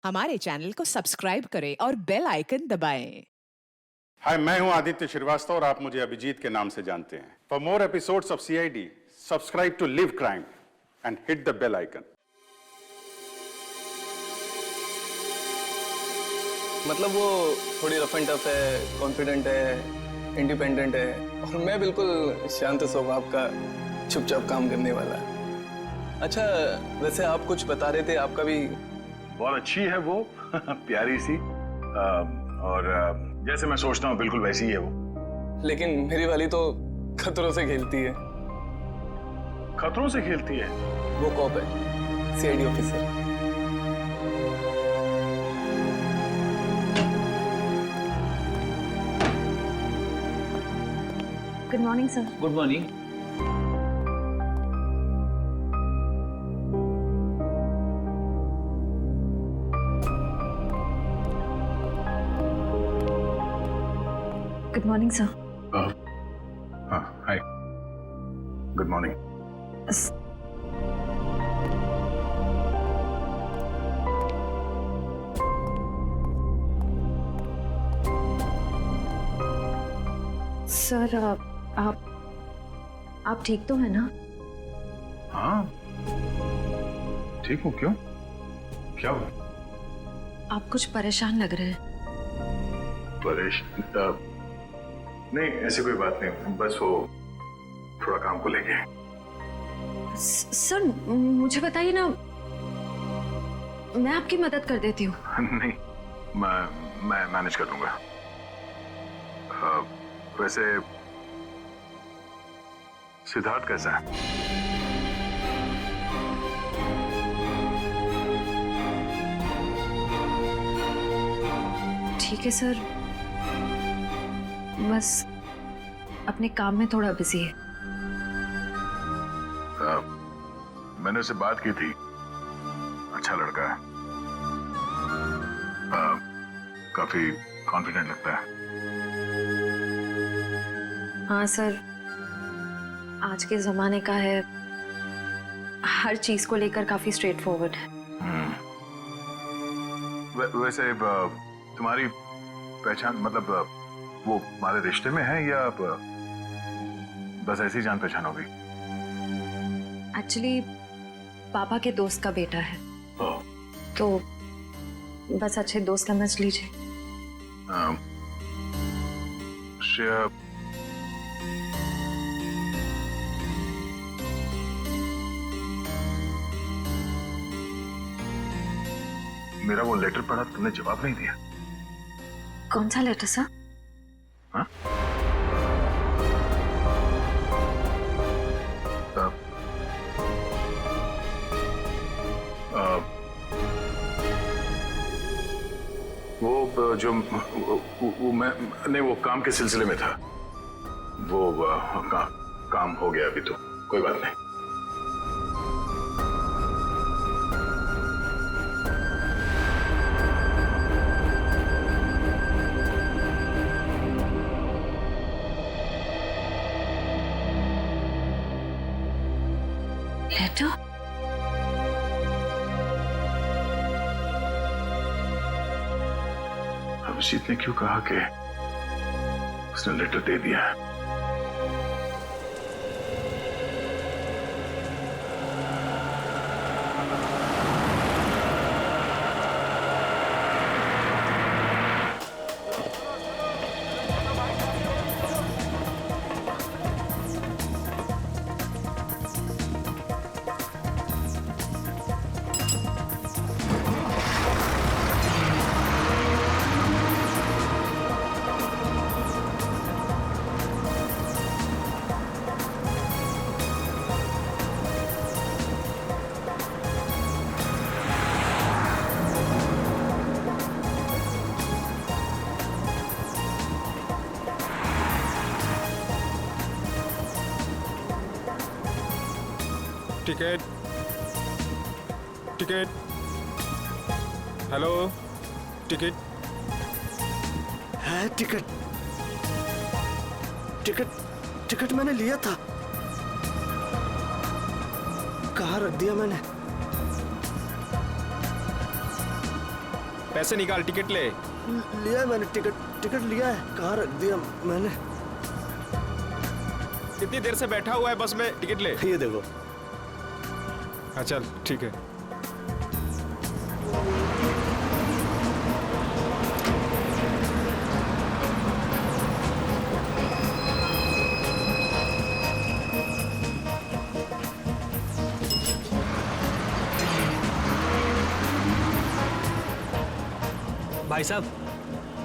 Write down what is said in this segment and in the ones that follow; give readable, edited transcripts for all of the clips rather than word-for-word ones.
हमारे चैनल को सब्सक्राइब करें और बेल आइकन दबाएं। हाय, मैं हूं आदित्य श्रीवास्तव और आप मुझे अभिजीत के नाम से जानते हैं। For more episodes of CID, subscribe to live crime and hit the bell icon. मतलब वो थोड़ी रफ एंड टफ है, कॉन्फिडेंट है, इंडिपेंडेंट है और मैं बिल्कुल शांत स्वभाव का चुपचाप काम करने वाला। अच्छा, वैसे आप कुछ बता रहे थे, आपका भी बहुत अच्छी है वो प्यारी सी और जैसे मैं सोचता हूँ बिल्कुल वैसी ही है वो। लेकिन मेरी वाली तो खतरों से खेलती है। खतरों से खेलती है? वो कॉप है, CID officer. Good morning sir. Good morning. Good morning sir. हाँ, हाय, गुड मॉर्निंग। सर आप ठीक तो है ना? हाँ ठीक हूँ। क्यों, क्या हुआ? आप कुछ परेशान लग रहे हैं। परेशान? नहीं, ऐसी कोई बात नहीं, बस वो थोड़ा काम को लेके। सर मुझे बताइए ना, मैं आपकी मदद कर देती हूँ। नहीं, मैं मैनेज कर लूंगा। वैसे सिद्धार्थ कैसा है? ठीक है सर, बस अपने काम में थोड़ा बिजी है। मैंने उससे बात की थी, अच्छा लड़का है, काफी कॉन्फिडेंट लगता है। हाँ सर, आज के जमाने का है, हर चीज को लेकर काफी स्ट्रेट फॉरवर्ड है। वैसे तुम्हारी पहचान, मतलब वो हमारे रिश्ते में है या बस ऐसी जान पहचान हो गई? एक्चुअली पापा के दोस्त का बेटा है, तो बस अच्छे दोस्त समझ लीजिए। श्रेया, मेरा वो लेटर पढ़ा, तुमने जवाब नहीं दिया। कौन सा लेटर सर? हाँ? वो जो वो मैं नहीं, वो काम के सिलसिले में था। वो काम हो गया अभी, तो कोई बात नहीं। लेटर? अभिजीत ने क्यों कहा कि उसने लेटर दे दिया है? टिकट, टिकट, हेलो, टिकट है? टिकट, टिकट, टिकट मैंने लिया था। कहाँ रख दिया मैंने? पैसे निकाल, टिकट ले। लिया है मैंने, टिकट लिया है। कहाँ रख दिया मैंने? कितनी देर से बैठा हुआ है बस में, टिकट ले। ये देखो। हाँ चल ठीक है।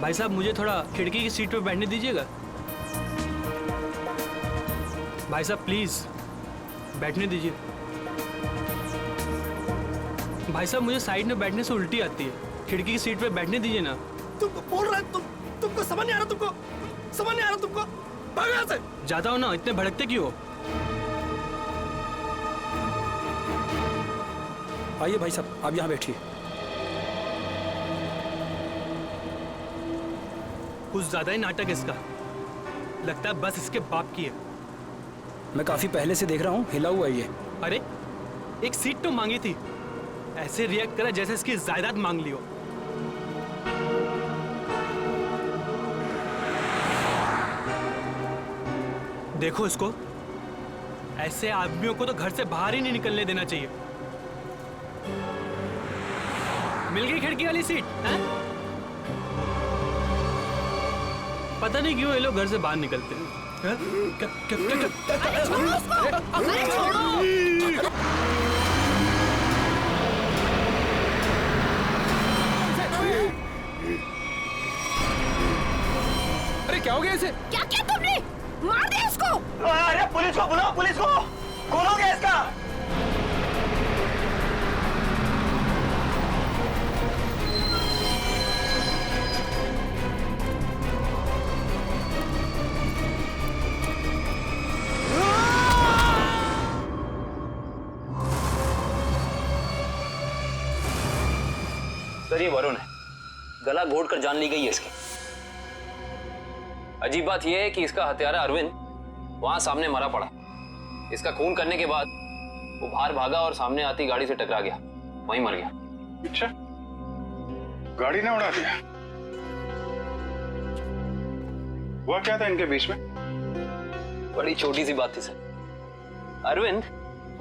भाई साहब मुझे थोड़ा खिड़की की सीट पे बैठने दीजिएगा। भाई साहब प्लीज बैठने दीजिए। भाई साहब मुझे साइड में बैठने से उल्टी आती है, खिड़की की सीट पे बैठने दीजिए ना। तुमको बोल रहा है, तुमको समझ नहीं आ रहा? तुमको समझ नहीं आ रहा? तुमको भागो यहाँ से। जाता हो ना, इतने भड़कते क्यों हो? आइए भाई साहब, आप यहाँ बैठिए। कुछ ज्यादा ही नाटक इसका, लगता है बस इसके बाप की है। मैं काफी पहले से देख रहा हूँ, हिला हुआ है ये। अरे एक सीट तो मांगी थी, ऐसे रिएक्ट करा जैसे इसकी जायदाद मांग ली हो। देखो इसको, ऐसे आदमियों को तो घर से बाहर ही नहीं निकलने देना चाहिए। मिल गई खिड़की वाली सीट है? पता नहीं क्यों ये लोग घर से बाहर निकलते हैं। अरे क्या हो गया इसे? क्या किया तुमने? मार दिया इसको। अरे पुलिस को बुलाओ, पुलिस को। कौन हो गया इसका? सर ये वरुण है, गला घोट कर जान ली गई है इसकी। अजीब बात यह है कि इसका हत्यारा अरविंद वहां सामने मरा पड़ा। इसका खून करने के बाद वो बाहर भागा और सामने आती गाड़ी से टकरा गया, वहीं मर गया। अच्छा, गाड़ी ने उड़ा दिया? हुआ क्या था इनके बीच में? बड़ी छोटी सी बात थी सर। अरविंद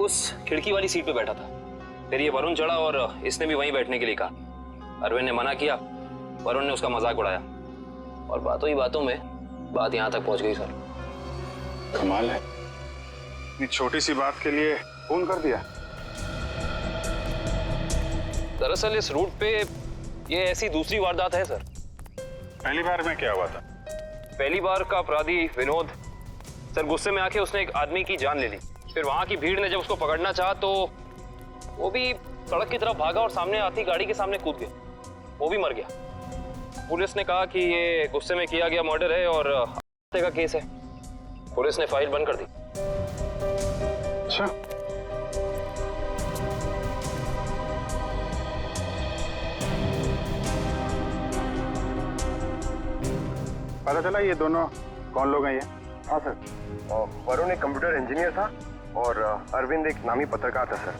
उस खिड़की वाली सीट पे बैठा था, फिर ये वरुण चढ़ा और इसने भी वहीं बैठने के लिए कहा। अरविंद ने मना किया, वरुण ने उसका मजाक उड़ाया और बातों ही बातों में बात यहां तक पहुंच गई सर। कमाल है, इतनी छोटी सी बात के लिए खून कर दिया। दरअसल इस रूट पे ये ऐसी दूसरी वारदात है सर। पहली बार में क्या हुआ था? पहली बार का अपराधी विनोद सर गुस्से में आके उसने एक आदमी की जान ले ली। फिर वहां की भीड़ ने जब उसको पकड़ना चाहा तो वो भी सड़क की तरफ भागा और सामने आती गाड़ी के सामने कूद गया, वो भी मर गया। पुलिस ने कहा कि ये गुस्से में किया गया मर्डर है और हत्या का केस है। पुलिस ने फाइल बंद कर दी। अच्छा, पता चला ये दोनों कौन लोग हैं? ये हाँ सर, वरुण एक कंप्यूटर इंजीनियर था और अरविंद एक नामी पत्रकार था सर।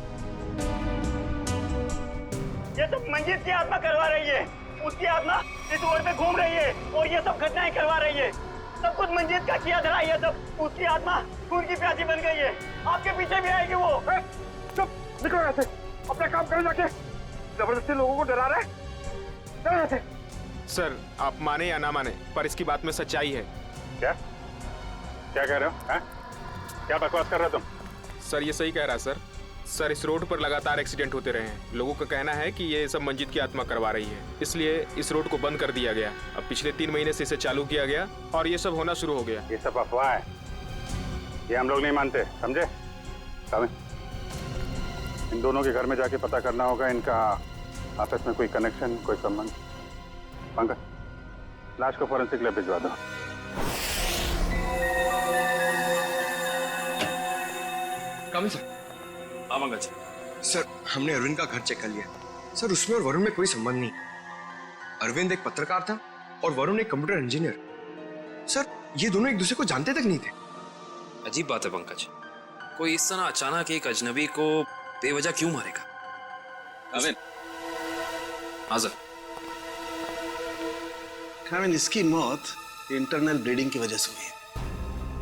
ये सब मंजीत की आत्मा करवा रही है। उसकी आत्मा इस रोड पे घूम रही है और ये सब घटनाएं करवा रही है। सब कुछ मंजीत का किया धरा, ये सब उसकी आत्मा खून की प्यासी बन गई है। आपके पीछे भी आएगी वो। चुप, निकलो यहाँ से, अपना काम करो जाके। जबरदस्ती लोगों को डरा रहे, चलो यहाँ से। सर आप माने या ना माने, पर इसकी बात में सच्चाई है। क्या क्या कह रहे हो? है? क्या बकवास कर रहे हो तुम? सर ये सही कह रहा है सर इस रोड पर लगातार एक्सीडेंट होते रहे हैं। लोगों का कहना है कि ये सब मंजीत की आत्मा करवा रही है, इसलिए इस रोड को बंद कर दिया गया। अब पिछले 3 महीने से इसे चालू किया गया और ये सब होना शुरू हो गया। ये सब अफवाह है, ये हम लोग नहीं मानते, समझे? इन दोनों के घर में जाके पता करना होगा, इनका आपस में कोई कनेक्शन, कोई संबंध। पंकज, लाश को फॉरेंसिक लैब भिजवा दो। कम सर। मंगज सर, हमने अरविंद का घर चेक कर लिया सर, उसमें और वरुण में कोई संबंध नहीं। अरविंद एक पत्रकार था और वरुण एक कंप्यूटर इंजीनियर। सर ये दोनों एक दूसरे को जानते तक नहीं थे। अजीब बात है पंकज, कोई इस तरह अचानक एक अजनबी को बेवजह क्यों मारेगा? अरविंद, हाँ सर। इसकी मौत इंटरनल ब्लीडिंग की वजह से हुई है,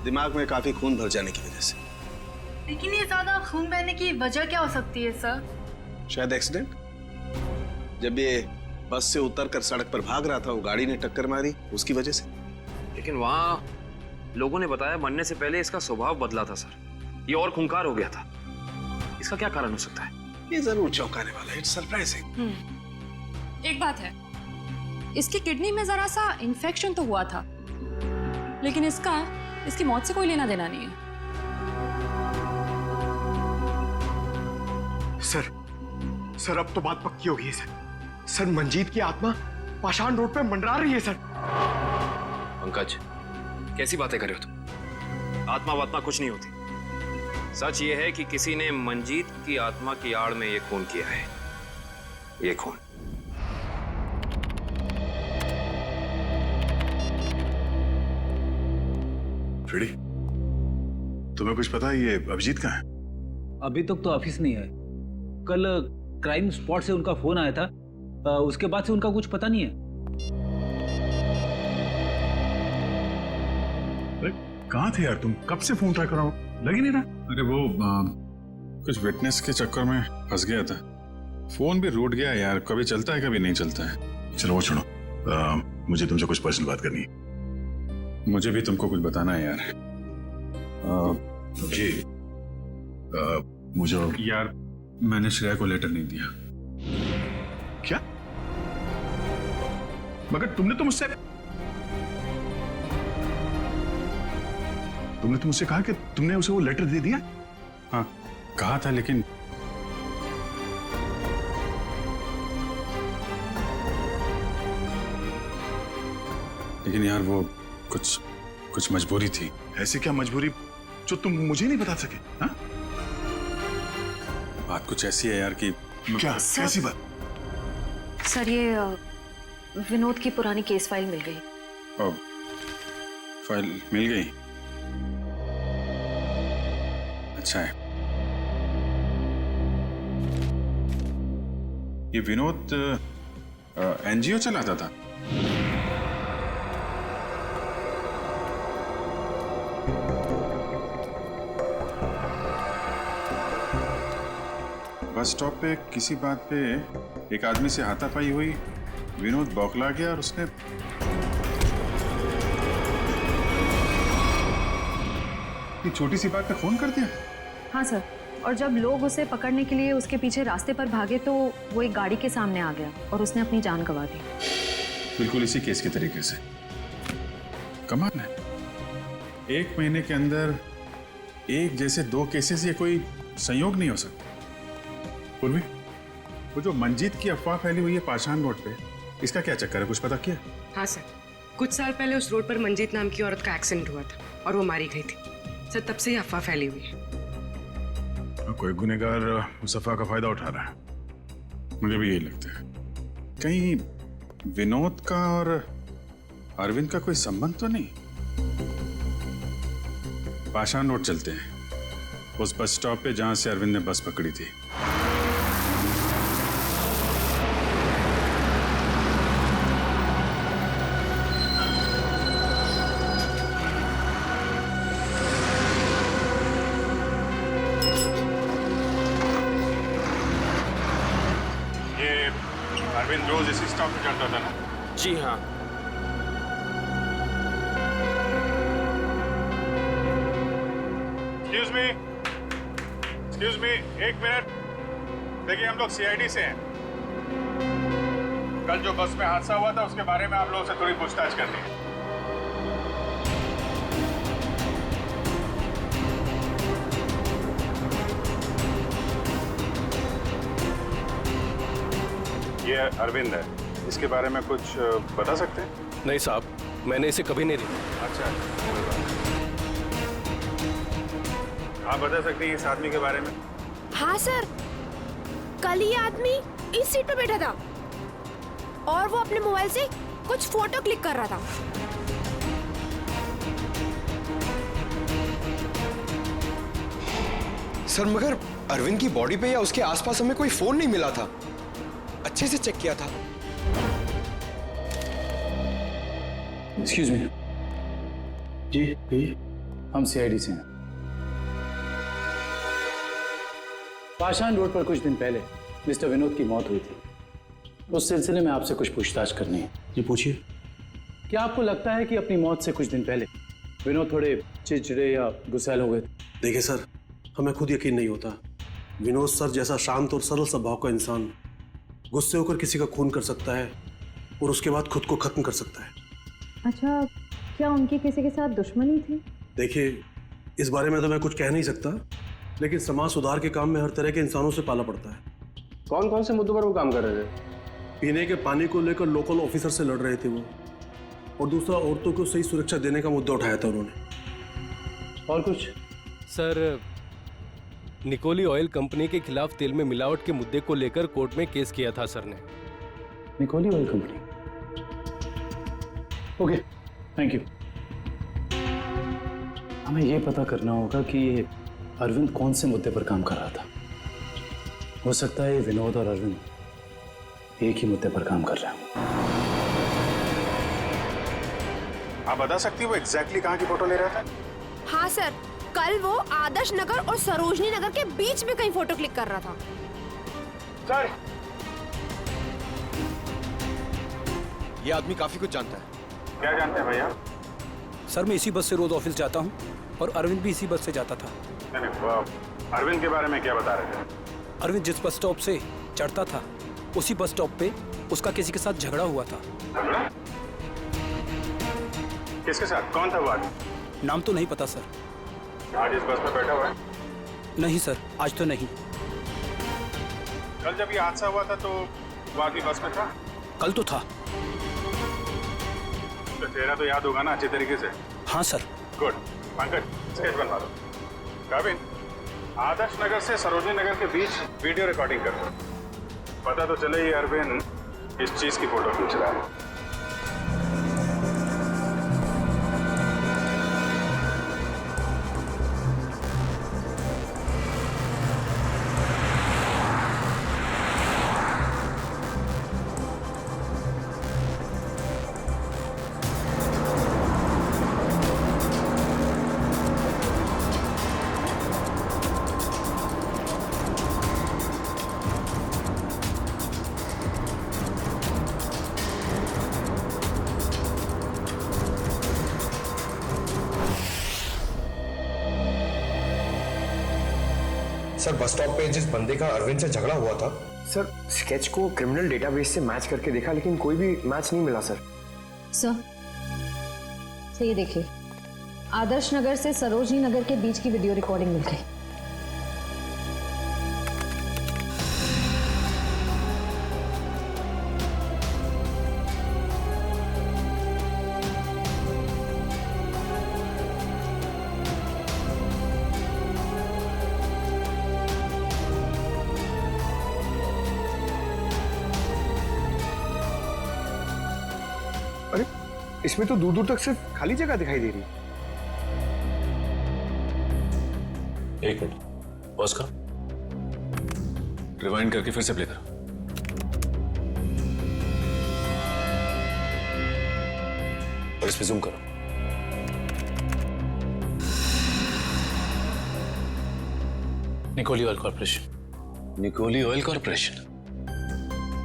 दिमाग में काफी खून भर जाने की वजह से। लेकिन ये ज्यादा खून बहने की वजह क्या हो सकती है सर? शायद एक्सीडेंट। जब ये बस से उतरकर सड़क पर भाग रहा था, वो गाड़ी ने टक्कर मारी, उसकी वजह से। लेकिन वहाँ लोगों ने बताया मरने से पहले इसका स्वभाव बदला था सर, ये और खूंखार हो गया था। इसका क्या कारण हो सकता है? ये जरूर चौंकाने वाला है। It's surprising. एक बात है, इसकी किडनी में जरा सा इन्फेक्शन तो हुआ था, लेकिन इसकी मौत से कोई लेना देना नहीं है। सर अब तो बात पक्की हो गई है सर, मंजीत की आत्मा पाषाण रोड पे मंडरा रही है सर। पंकज, कैसी बातें कर रहे हो तुम? आत्मा वात्मा कुछ नहीं होती। सच ये है कि किसी ने मंजीत की आत्मा की आड़ में ये खून किया है। ये खून फ्रेडी, तुम्हें कुछ पता है ये अभिजीत कहाँ है? अभी तक तो ऑफिस नहीं है। कल क्राइम स्पॉट से उनका फोन आया था, उसके बाद से उनका कुछ पता नहीं है। अरे कहाँ थे यार तुम? कब से फोन ट्राई कर रहा हूँ, लग ही नहीं रहा। अरे वो कुछ विटनेस के चक्कर में फंस गया था। फोन भी रूट गया यार, कभी चलता है कभी नहीं चलता है। चलो वो छोड़ो, मुझे तुमसे कुछ पर्सनल बात करनी है। मुझे भी तुमको कुछ बताना है यार। जी मुझे यार, मैंने श्रेया को लेटर नहीं दिया। क्या? मगर तुमने तो मुझसे कहा कि तुमने उसे वो लेटर दे दिया। हाँ कहा था, लेकिन यार वो कुछ मजबूरी थी। ऐसी क्या मजबूरी जो तुम मुझे नहीं बता सके? हाँ? बात कुछ ऐसी है यार कि क्या? कैसी बात? सर ये विनोद की पुरानी केस फाइल मिल गई। फाइल मिल गई? अच्छा है। ये विनोद एनजीओ चलाता था। बस स्टॉप पे किसी बात पे एक आदमी से हाथापाई हुई, विनोद बौखला गया और उसने छोटी सी बात पे फोन कर दिया। हाँ सर, और जब लोग उसे पकड़ने के लिए उसके पीछे रास्ते पर भागे तो वो एक गाड़ी के सामने आ गया और उसने अपनी जान गंवा दी। बिल्कुल इसी केस के तरीके से। कमाल है, 1 महीने के अंदर एक जैसे 2 केसेस, ये कोई संयोग नहीं हो सकता। पूर्वी, वो जो मंजीत की अफवाह फैली हुई है पाषाण रोड पे, इसका क्या चक्कर है, कुछ पता किया? हाँ सर, कुछ साल पहले उस रोड पर मंजीत नाम की औरत का एक्सीडेंट हुआ था और वो मारी गई थी सर। तब से ही अफवाह फैली हुई है। कोई गुनहगार उस अफवाह का फायदा उठा रहा है। मुझे भी यही लगता है। कहीं विनोद का और अरविंद का कोई संबंध तो नहीं? पाषाण रोड चलते हैं, उस बस स्टॉप पे जहां से अरविंद ने बस पकड़ी थी। अरविंद रोज इसी स्टॉप पे चढ़ता था ना? जी हाँ। Excuse me, 1 minute. देखिए हम लोग सीआईडी से हैं। कल जो बस में हादसा हुआ था उसके बारे में आप लोगों से थोड़ी पूछताछ करनी है। ये अरविंद है, इसके बारे में कुछ बता सकते हैं? नहीं साहब, मैंने इसे कभी नहीं देखा। अच्छा, आप बता सकते हैं इस आदमी के बारे में? हाँ सर, कल ये आदमी इस सीट पर बैठा था और वो अपने मोबाइल से कुछ फोटो क्लिक कर रहा था। सर मगर अरविंद की बॉडी पे या उसके आसपास हमें कोई फोन नहीं मिला था। अच्छे से चेक किया था। Excuse me. जी कहिए। हम सीआईडी से हैं। पाषाण रोड पर कुछ दिन पहले मिस्टर विनोद की मौत हुई थी। उस सिलसिले में आपसे कुछ पूछताछ करनी है। जी पूछिए। क्या आपको लगता है कि अपनी मौत से कुछ दिन पहले विनोद थोड़े चिड़चिड़े या गुस्सैल हो गए थे? देखिए सर, हमें खुद यकीन नहीं होता। विनोद सर जैसा शांत और सरल स्वभाव का इंसान गुस्से होकर किसी का खून कर सकता है और उसके बाद खुद को खत्म कर सकता है। अच्छा, क्या उनकी किसी के साथ दुश्मनी थी? देखिए, इस बारे में तो मैं कुछ कह नहीं सकता, लेकिन समाज सुधार के काम में हर तरह के इंसानों से पाला पड़ता है। कौन कौन से मुद्दों पर वो काम कर रहे थे? पीने के पानी को लेकर लोकल ऑफिसर से लड़ रहे थे वो, और दूसरा औरतों को सही सुरक्षा देने का मुद्दा उठाया था उन्होंने। और कुछ? सर, निकोली ऑयल कंपनी के खिलाफ तेल में मिलावट के मुद्दे को लेकर कोर्ट में केस किया था सर ने। निकोली oil company? Okay, thank you. हमें यह पता करना होगा कि ये अरविंद कौन से मुद्दे पर काम कर रहा था। हो सकता है विनोद और अरविंद एक ही मुद्दे पर काम कर रहे हैं। आप बता सकती हो वो एग्जैक्टली कहाँ की फोटो ले रहा था? हाँ सर, कल वो आदर्श नगर और सरोजनी नगर के बीच में कहीं फोटो क्लिक कर रहा था। सर, ये आदमी काफी कुछ जानता है। क्या जानते हैं भैया? सर, मैं इसी बस से रोज ऑफिस जाता हूँ और अरविंद भी इसी बस से जाता था। नहीं, अरविंद के बारे में क्या बता रहे थे? अरविंद जिस बस स्टॉप से चढ़ता था उसी बस स्टॉप पे उसका किसी के साथ झगड़ा हुआ था। झगड़ा? किसके साथ? कौन था वो आदमी? नाम तो नहीं पता सर। आज इस बस में बैठा हुआ है? नहीं सर, आज तो नहीं। कल जब ये हादसा हुआ था तो वो आदमी बस में था? कल तो था। तो चेहरा तो याद होगा ना अच्छे तरीके से? हाँ सर। गुड। पंकज, स्केच बनवा लो। काबिन, आदर्श नगर से सरोजनी नगर के बीच वीडियो रिकॉर्डिंग कर दो। पता तो चले ये अरविंद इस चीज की फोटो खींच रहा है। सर, बस स्टॉप पे जिस बंदे का अरविंद से झगड़ा हुआ था, सर स्केच को क्रिमिनल डेटाबेस से मैच करके देखा, लेकिन कोई भी मैच नहीं मिला सर। सर, ये देखिए, आदर्श नगर से सरोजनी नगर के बीच की वीडियो रिकॉर्डिंग मिल गई। अरे, इसमें तो दूर दूर तक सिर्फ खाली जगह दिखाई दे रही है। एक मिनट, पॉज करो, रिवाइंड करके फिर से प्ले करो। और इस पे जूम करो। निकोली ऑयल कॉर्पोरेशन। निकोली ऑयल कॉर्पोरेशन?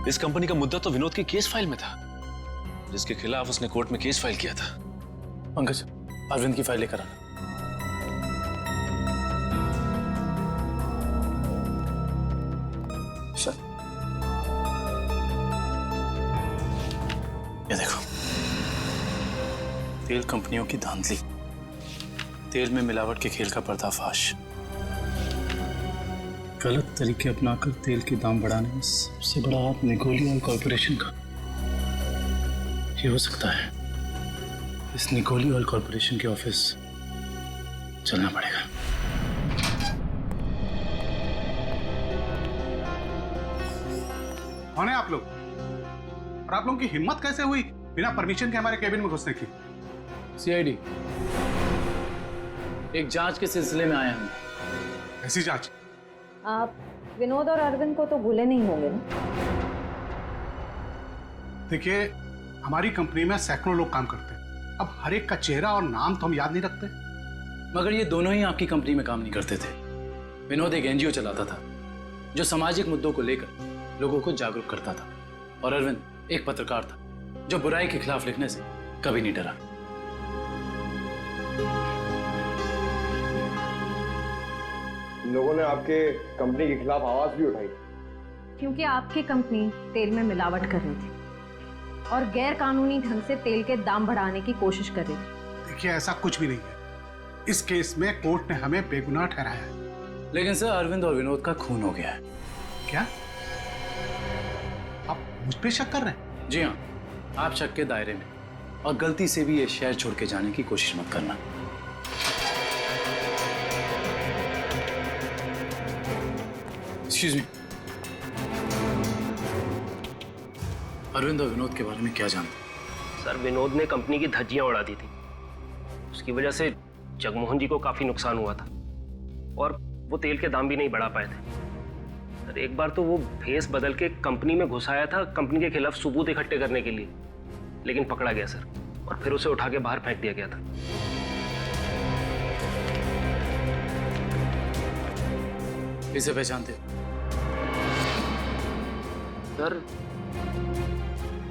इस कंपनी का मुद्दा तो विनोद की केस फाइल में था, जिसके खिलाफ उसने कोर्ट में केस फाइल किया था। पंकज, अरविंद की फाइल लेकर आना। सर, ये देखो, तेल कंपनियों की धांधली, तेल में मिलावट के खेल का पर्दाफाश, गलत तरीके अपनाकर तेल के दाम बढ़ाने में सबसे बड़ा हाथ निकोली ऑयल कॉर्पोरेशन का। ये हो सकता है इस निकोली ऑयल कॉर्पोरेशन के ऑफिस चलना पड़ेगा। कौन है आप लोग? और आप लोगों की हिम्मत कैसे हुई बिना परमिशन के हमारे केबिन में घुसने की? सीआईडी, एक जांच के सिलसिले में आए हम। ऐसी जांच? आप विनोद और अरविंद को तो भूले नहीं होंगे ना? देखिए, हमारी कंपनी में सैकड़ों लोग काम करते हैं अब हर एक का चेहरा और नाम तो हम याद नहीं रखते। मगर ये दोनों ही आपकी कंपनी में काम नहीं करते थे। विनोद एक एनजीओ चलाता था जो सामाजिक मुद्दों को लेकर लोगों को जागरूक करता था, और अरविंद एक पत्रकार था जो बुराई के खिलाफ लिखने से कभी नहीं डरा। लोगों ने आपके कंपनी के खिलाफ आवाज भी उठाई क्योंकि आपकी कंपनी तेल में मिलावट कर रही थी और गैर कानूनी ढंग से तेल के दाम बढ़ाने की कोशिश कर रही थी। देखिए, ऐसा कुछ भी नहीं है। इस केस में कोर्ट ने हमें बेगुनाह ठहराया है। लेकिन सर, अरविंद और विनोद का खून हो गया है। क्या आप मुझ पे शक कर रहे हैं? जी हाँ, आप शक के दायरे में, और गलती से भी ये शहर छोड़ के जाने की कोशिश मत करना। एक्सक्यूज मी, अरविंद और विनोद के बारे में क्या जानते? सर, विनोद ने कंपनी की धज्जियां उड़ा दी थी। उसकी वजह से जगमोहन जी को काफी नुकसान हुआ था और वो तेल के दाम भी नहीं बढ़ा पाए थे। सर, एक बार तो वो भेस बदल के कंपनी में घुस आया था कंपनी के खिलाफ सबूत इकट्ठे करने के लिए, लेकिन पकड़ा गया सर, और फिर उसे उठा के बाहर फेंक दिया गया था। इसे पहचानते? सर,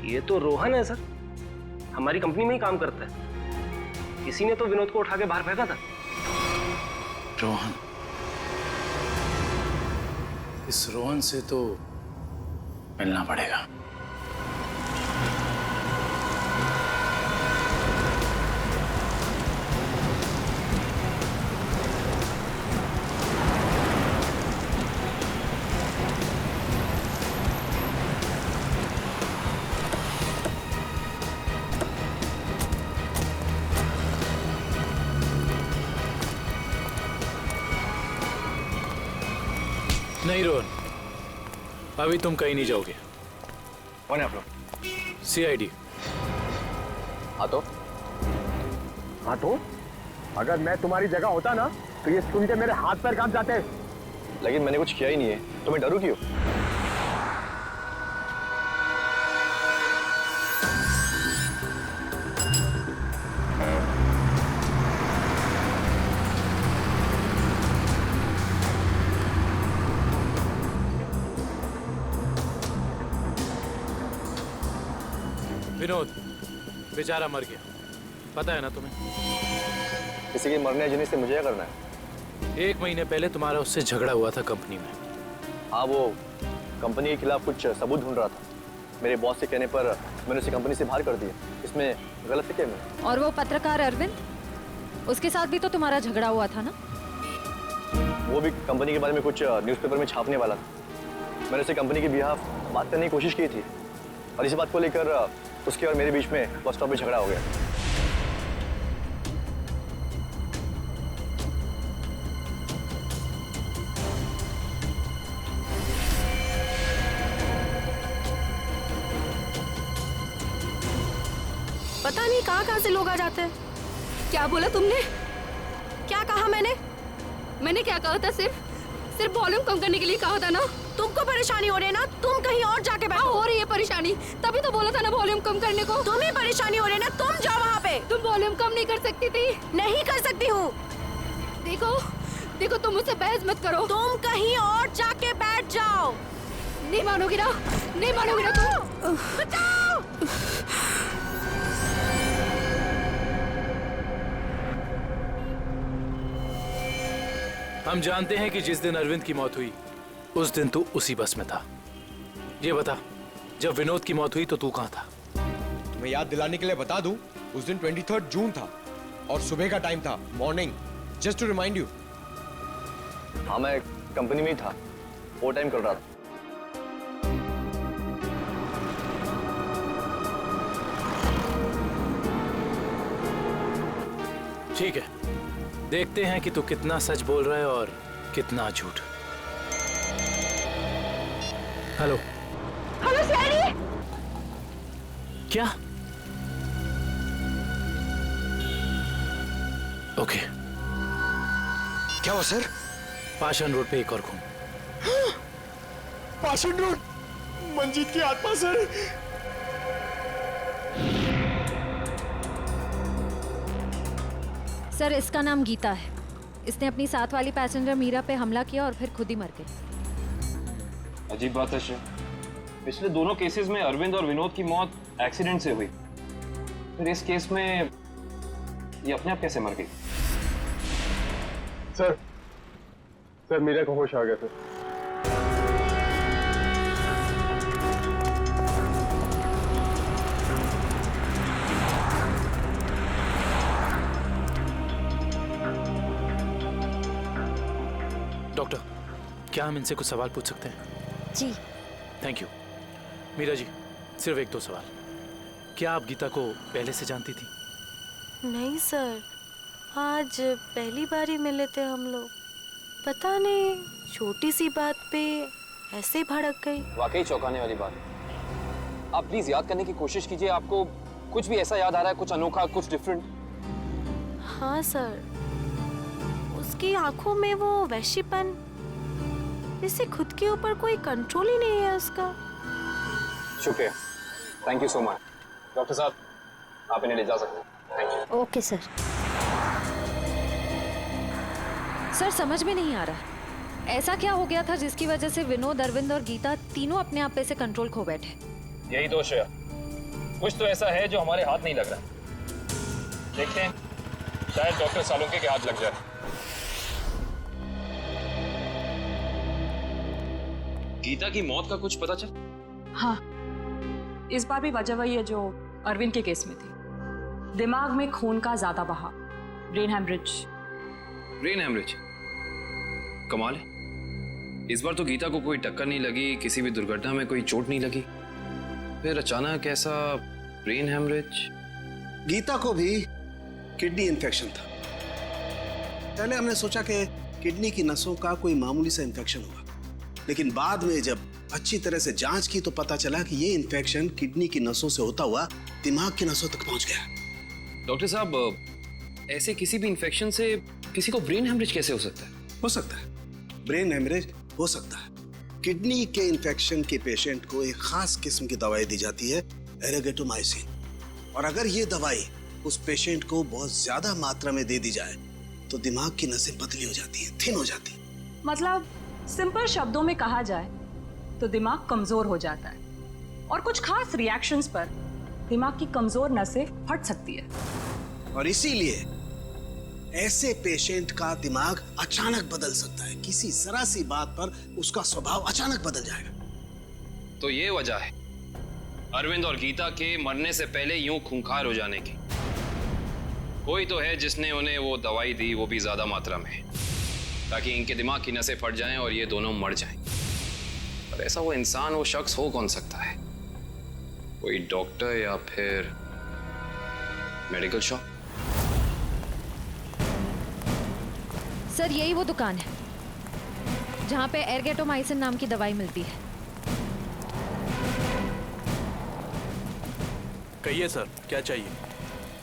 ये तो रोहन है सर, हमारी कंपनी में ही काम करता है। इसी ने तो विनोद को उठा के बाहर फेंका था। रोहन? इस रोहन से तो मिलना पड़ेगा। नहीं रोहन, अभी तुम कहीं नहीं जाओगे। कौन है आप लोग? सीआईडी। हाँ तो अगर मैं तुम्हारी जगह होता ना तो ये सुन के मेरे हाथ पैर कांप जाते। लेकिन मैंने कुछ किया ही नहीं है, तो मैं डरूं क्यों? विनोद बेचारा मर गया, पता है ना तुम्हें? किसी के मरने जीने से मुझे क्या करना है? 1 महीने पहले तुम्हारा उससे झगड़ा हुआ था कंपनी में। हाँ, वो कंपनी के खिलाफ कुछ सबूत ढूंढ रहा था। मेरे बॉस के कहने पर मैंने उसे कंपनी से बाहर कर दिया। इसमें गलत है क्या मैं? और वो पत्रकार अरविंद, उसके साथ भी तो तुम्हारा झगड़ा हुआ था ना? वो भी कंपनी के बारे में कुछ न्यूज़पेपर में छापने वाला था। मैंने उसे कंपनी के बिहाफ बात करने की कोशिश की थी, और इसी बात को लेकर उसके और मेरे बीच में बस स्टॉप में झगड़ा हो गया। पता नहीं कहाँ से लोग आ जाते हैं। क्या बोला तुमने? क्या कहा मैंने? मैंने क्या कहा था? सिर्फ वॉल्यूम कम करने के लिए कहा था ना। तुमको परेशानी हो रही है ना, तुम कहीं और जाके बैठो। हो रही है परेशानी, तभी तो बोला था ना वॉल्यूम कम करने को। तुम्हें परेशानी हो रही है ना, तुम जाओ वहाँ पे। तुम वॉल्यूम कम नहीं कर सकती थी? नहीं कर सकती हूँ। देखो तुम मुझसे बहस मत करो। तुम कहीं और जाके बैठ जाओ। नहीं मानोगी ना, नहीं मानोगी ना तुम। बचाओ। हम जानते हैं कि जिस दिन अरविंद की मौत हुई उस दिन तू उसी बस में था। ये बता, जब विनोद की मौत हुई तो तू कहाँ था? मैं याद दिलाने के लिए बता दूं, उस दिन 23 जून था और सुबह का टाइम था, morning, just to remind you. हाँ, मैं कंपनी में ही था, वो टाइम कर रहा था। ठीक है, देखते हैं कि तू कितना सच बोल रहा है और कितना झूठ। Hello CID. क्या? ओके। क्या हुआ सर? पाषाण रोड पे एक और खून। पाषाण रोड, मंजीत की आत्मा सर। सर इसका नाम गीता है। इसने अपनी साथ वाली पैसेंजर मीरा पे हमला किया और फिर खुद ही मर गई। अजीब बात है श्रेय, पिछले दोनों केसेस में अरविंद और विनोद की मौत एक्सीडेंट से हुई, फिर इस केस में ये अपने आप कैसे मर गई? सर मीरा को होश आ गया सर। डॉक्टर, क्या हम इनसे कुछ सवाल पूछ सकते हैं? जी। Thank you. मीरा जी, सिर्फ एक दो सवाल। क्या आप गीता को पहले से जानती थी? नहीं सर, आज पहली बार ही मिले थे हम लोग। पता नहीं छोटी सी बात पे ऐसे ही भड़क गई। वाकई चौंकाने वाली बात। आप प्लीज याद करने की कोशिश कीजिए, आपको कुछ भी ऐसा याद आ रहा है, कुछ अनोखा, कुछ डिफरेंट? हाँ सर, उसकी आंखों में वो वैश्यपन, जैसे खुद के ऊपर कोई कंट्रोल ही नहीं है उसका। शुक्रिया, thank you so much. Doctor साहब, आप इन्हें ले जा सकते हैं। Thank you. Okay sir. Sir समझ में नहीं आ रहा, ऐसा क्या हो गया था जिसकी वजह से विनोद, अरविंद और गीता तीनों अपने आप पे से कंट्रोल खो बैठे? यही दोष है, कुछ तो ऐसा है जो हमारे हाथ नहीं लग रहा। देखते हैं, शायद डॉक्टर सालुंके के हाथ लग जाए। गीता की मौत का कुछ पता चल? हाँ, इस बार भी वजह वही है जो अरविंद के केस में थी। दिमाग में खून का ज्यादा बहाव, ब्रेन हैमरेज। Brain haemorrhage? कमाल है, इस बार तो गीता को कोई टक्कर नहीं लगी, किसी भी दुर्घटना में कोई चोट नहीं लगी, फिर अचानक ऐसा ब्रेन हैमरेज। गीता को भी किडनी इन्फेक्शन था। पहले हमने सोचा कि किडनी की नसों का कोई मामूली सा इन्फेक्शन हुआ, लेकिन बाद में जब अच्छी तरह से जांच की तो पता चला कि ये इन्फेक्शन किडनी की नसों से होता हुआ दिमाग की नसों तक पहुंच गया। डॉक्टर साहब, ऐसे किसी भी इन्फेक्शन से किसी को ब्रेन हैमरेज कैसे हो सकता है? हो सकता है, ब्रेन हैमरेज हो सकता है। किडनी के इन्फेक्शन के पेशेंट को एक खास किस्म की दवाई दी जाती है, एरेगेटोमाइसिन, और अगर ये दवाई उस पेशेंट को बहुत ज्यादा मात्रा में दे दी जाए तो दिमाग की नसें पतली हो जाती है, थिन हो जाती है। मतलब सिंपल शब्दों में कहा जाए तो दिमाग कमजोर हो जाता है और कुछ खास रिएक्शंस पर दिमाग की कमजोर नसें फट सकती है। और इसीलिए ऐसे पेशेंट का दिमाग अचानक बदल सकता है, किसी जरा सी बात पर उसका स्वभाव अचानक बदल जाएगा। तो ये वजह है अरविंद और गीता के मरने से पहले यूं खूंखार हो जाने की। कोई तो है जिसने उन्हें वो दवाई दी, वो भी ज्यादा मात्रा में, ताकि इनके दिमाग की नसें फट जाएं और ये दोनों मर जाएं। पर ऐसा वो इंसान, वो शख्स हो कौन सकता है? कोई डॉक्टर या फिर मेडिकल शॉप? सर यही वो दुकान है जहाँ पे एरगेटोमाइसिन नाम की दवाई मिलती है। कहिए सर, क्या चाहिए?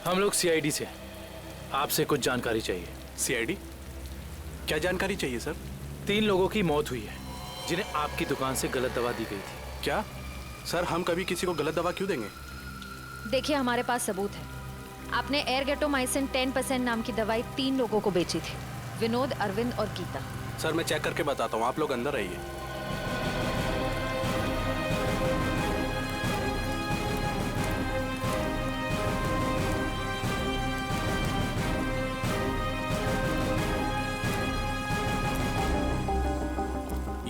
हम लोग सीआईडी से, आपसे कुछ जानकारी चाहिए। सीआईडी? क्या जानकारी चाहिए सर? 3 लोगों की मौत हुई है जिन्हें आपकी दुकान से गलत दवा दी गई थी। क्या सर, हम कभी किसी को गलत दवा क्यों देंगे? देखिए हमारे पास सबूत है, आपने एरगेटोमाइसिन 10% नाम की दवाई 3 लोगों को बेची थी, विनोद, अरविंद और गीता। सर मैं चेक करके बताता हूँ, आप लोग अंदर रहिए।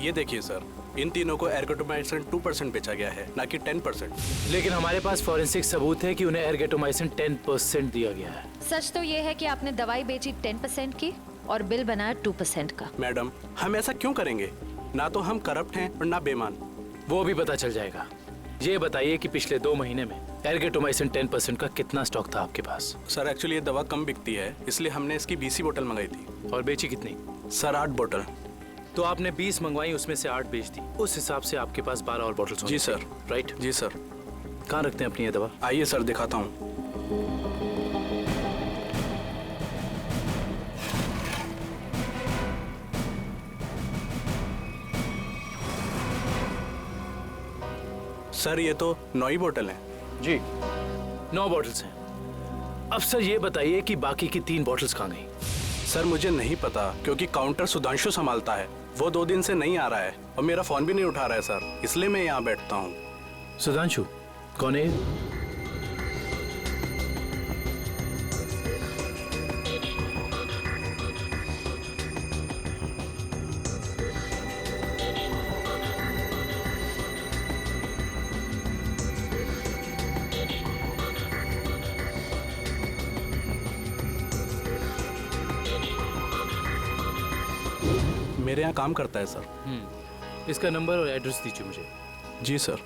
ये देखिए सर, इन तीनों को एरगेटोमाइसिन 2% बेचा गया है, ना कि 10%। लेकिन हमारे पास फॉरेंसिक सबूत है कि उन्हें एरगेटोमाइसिन 10% दिया गया है। सच तो ये है कि आपने दवाई बेची 10% की और बिल बनाया 2% का। मैडम, हम ऐसा क्यों करेंगे? ना तो हम करप्ट हैं और ना बेईमान। वो भी पता चल जाएगा। ये बताइए कि पिछले 2 महीने में एरगेटोमाइसिन 10% का कितना स्टॉक था आपके पास? सर एक्चुअली ये दवा कम बिकती है, इसलिए हमने इसकी 20 बोतल मंगाई थी। और बेची कितनी? सर 8 बोतल। तो आपने 20 मंगवाई, उसमें से 8 बेच दी, उस हिसाब से आपके पास 12 और बोतल। जी सर। राइट? जी सर। कहाँ रखते हैं अपनी ये दवा? आइए सर दिखाता हूँ। सर ये तो 9 ही बोतल है। जी 9 बॉटल्स हैं। अब सर ये बताइए कि बाकी की 3 बॉटल्स कहाँ गई? सर मुझे नहीं पता, क्योंकि काउंटर सुधांशु संभालता है। वो 2 दिन से नहीं आ रहा है और मेरा फोन भी नहीं उठा रहा है सर, इसलिए मैं यहाँ बैठता हूँ। सुधांशु कौन है? मेरे यहाँ काम करता है सर। इसका नंबर और एड्रेस दीजिए मुझे। जी सर।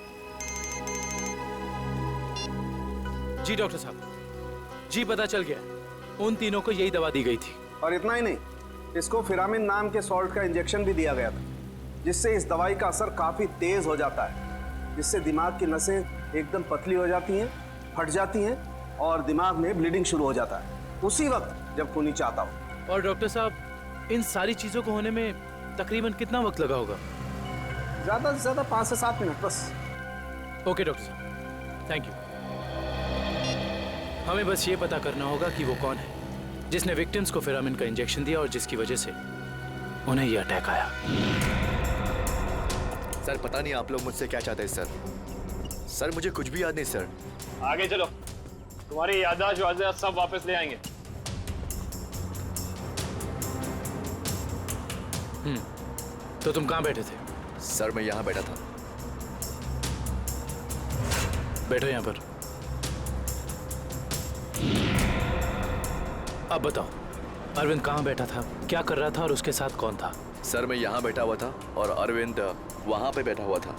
जी डॉक्टर साहब, जी पता चल गया, उन तीनों को यही दवा दी गई थी। और इतना ही नहीं, इसको फिरामिन नाम के सॉल्ट का इंजेक्शन भी दिया गया था, जिससे इस दवाई का असर काफी तेज हो जाता है, जिससे दिमाग की नसें एकदम पतली हो जाती हैं, फट जाती हैं और दिमाग में ब्लीडिंग शुरू हो जाता है उसी वक्त जब खूनी चाहता हो। और डॉक्टर साहब, इन सारी चीजों को होने में तकरीबन कितना वक्त लगा होगा? ज्यादा से ज्यादा 5 से 7 मिनट बस। ओके डॉक्टर साहब, थैंक यू। हमें बस ये पता करना होगा कि वो कौन है जिसने विक्टिम्स को फिरामिन का इंजेक्शन दिया और जिसकी वजह से उन्हें ये अटैक आया। सर पता नहीं आप लोग मुझसे क्या चाहते हैं सर। सर मुझे कुछ भी याद नहीं सर। आगे चलो, तुम्हारी याददाश्त सब वापस ले आएंगे। तो तुम कहाँ बैठे थे? सर मैं यहाँ बैठा था। बैठो यहाँ पर। अब बताओ, अरविंद कहाँ बैठा था, क्या कर रहा था और उसके साथ कौन था? सर मैं यहाँ बैठा हुआ था और अरविंद वहां पे बैठा हुआ था।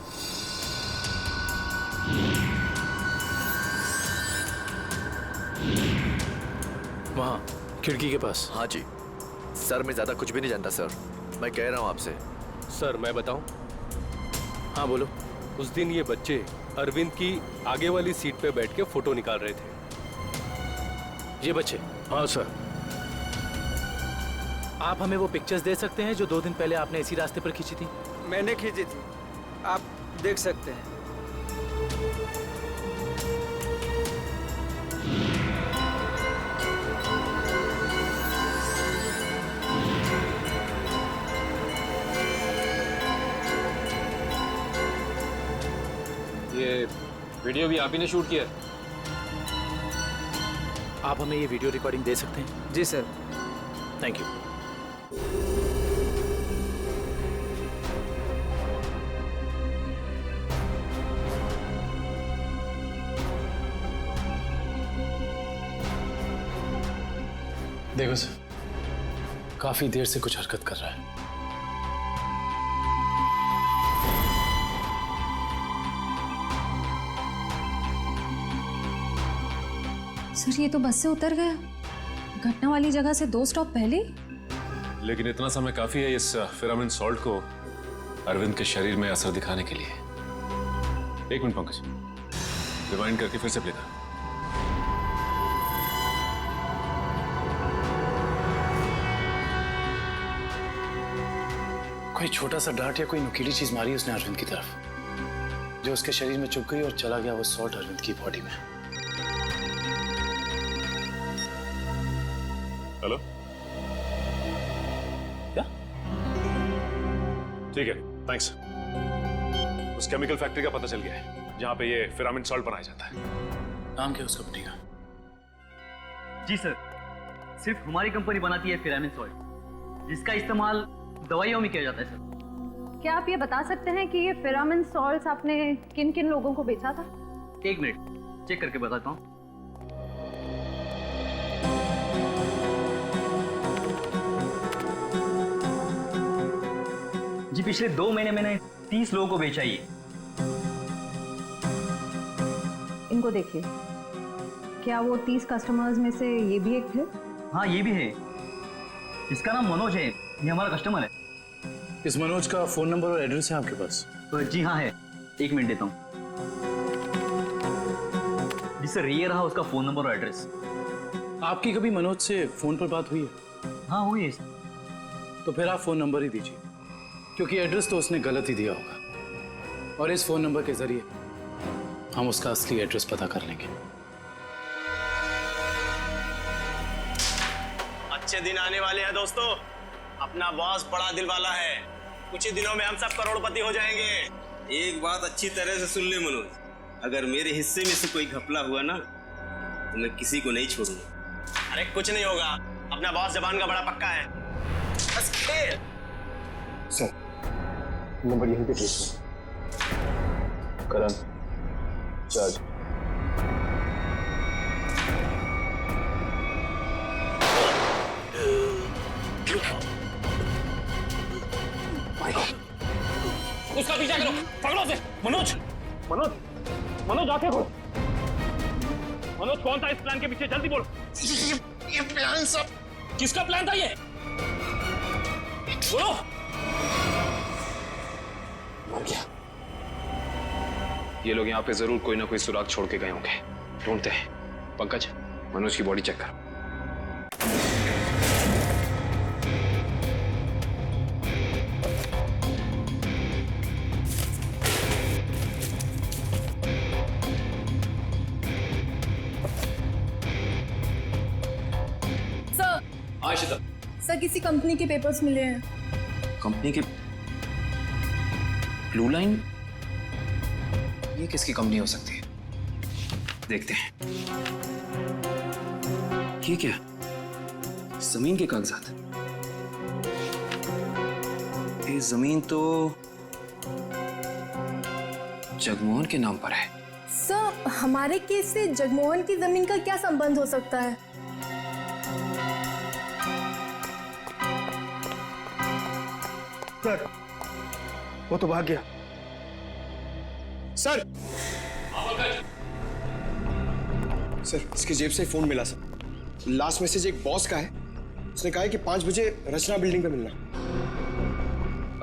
वहाँ खिड़की के पास? हाँ जी सर, मैं ज्यादा कुछ भी नहीं जानता सर, मैं कह रहा हूँ आपसे। सर मैं बताऊं? हाँ बोलो। उस दिन ये बच्चे अरविंद की आगे वाली सीट पे बैठ के फोटो निकाल रहे थे। ये बच्चे? हाँ सर। आप हमें वो पिक्चर्स दे सकते हैं जो 2 दिन पहले आपने इसी रास्ते पर खींची थी? मैंने खींची थी, आप देख सकते हैं। ये वीडियो भी आप ही ने शूट किया? आप हमें ये वीडियो रिकॉर्डिंग दे सकते हैं? जी सर। Thank you. देखो सर, काफी देर से कुछ हरकत कर रहा है। सर ये तो बस से उतर गया, घटना वाली जगह से 2 स्टॉप पहले। लेकिन इतना समय काफी है इस फिरामिन सॉल्ट को अरविंद के शरीर में असर दिखाने के लिए। 1 मिनट पंकज, रिवाइंड करके फिर से प्ले कर। कोई छोटा सा डांट या कोई नुकीली चीज मारी उसने अरविंद की तरफ, जो उसके शरीर में चुभ गई और चला गया वो सॉल्ट अरविंद की बॉडी में। हेलो, क्या? ठीक है, थैंक्स। उस केमिकल फैक्ट्री का पता चल गया है जहां पे ये फिरामिन सॉल्ट बनाया जाता है। नाम क्या उस कंपनी का? जी सर, सिर्फ हमारी कंपनी बनाती है फिरामिन सॉल्ट, जिसका इस्तेमाल दवाइयों में किया जाता है सर। क्या आप ये बता सकते हैं कि ये फिरामिन सॉल्ट्स आपने किन किन लोगों को बेचा था? 1 मिनट चेक करके बताता हूँ। जी पिछले 2 महीने मैंने 30 लोगों को बेचा ये। इनको देखिए, क्या वो 30 कस्टमर्स में से ये भी एक थे? हाँ ये भी है, इसका नाम मनोज है, ये हमारा कस्टमर है। इस मनोज का फोन नंबर और एड्रेस है आपके पास? जी हाँ है, 1 मिनट देता हूँ। जी सर, ये रहा उसका फोन नंबर और एड्रेस। आपकी कभी मनोज से फोन पर बात हुई है? हाँ हुई है। तो फिर आप फोन नंबर ही दीजिए, क्योंकि एड्रेस तो उसने गलत ही दिया होगा और इस फोन नंबर के जरिए हम उसका असली एड्रेस पता कर लेंगे। अच्छे दिन आने वाले हैं दोस्तों। अपना बॉस बड़ा दिल वाला है, कुछ ही दिनों में हम सब करोड़पति हो जाएंगे। एक बात अच्छी तरह से सुन ले मनोज, अगर मेरे हिस्से में से कोई घपला हुआ ना तो मैं किसी को नहीं छोड़ूंगा। अरे कुछ नहीं होगा, अपना बॉस जबान का बड़ा पक्का है, बस खेल। सर नंबर यहीं पे प्लीज। Karan charge. उसका पीछा करो, पकड़ो उसे। मनोज मनोज मनोज आंखें खोल। मनोज कौन था इस प्लान के पीछे, जल्दी बोलो। ये प्लान सब किसका प्लान था ये? बोलो। मर गया। ये लोग यहाँ पे जरूर कोई ना कोई सुराग छोड़ के गए होंगे, ढूंढते हैं। पंकज मनोज की बॉडी चेक कर। सर किसी कंपनी के पेपर्स मिले हैं। कंपनी के ब्लू लाइन? ये किसकी कंपनी हो सकती है, देखते हैं। ये क्या, जमीन के कागजात? ये जमीन तो जगमोहन के नाम पर है। सर हमारे केस से जगमोहन की जमीन का क्या संबंध हो सकता है? सर वो तो भाग गया। सर सर इसकी जेब से फोन मिला सर। लास्ट मैसेज एक बॉस का है, उसने कहा है कि 5 बजे रचना बिल्डिंग पे मिलना।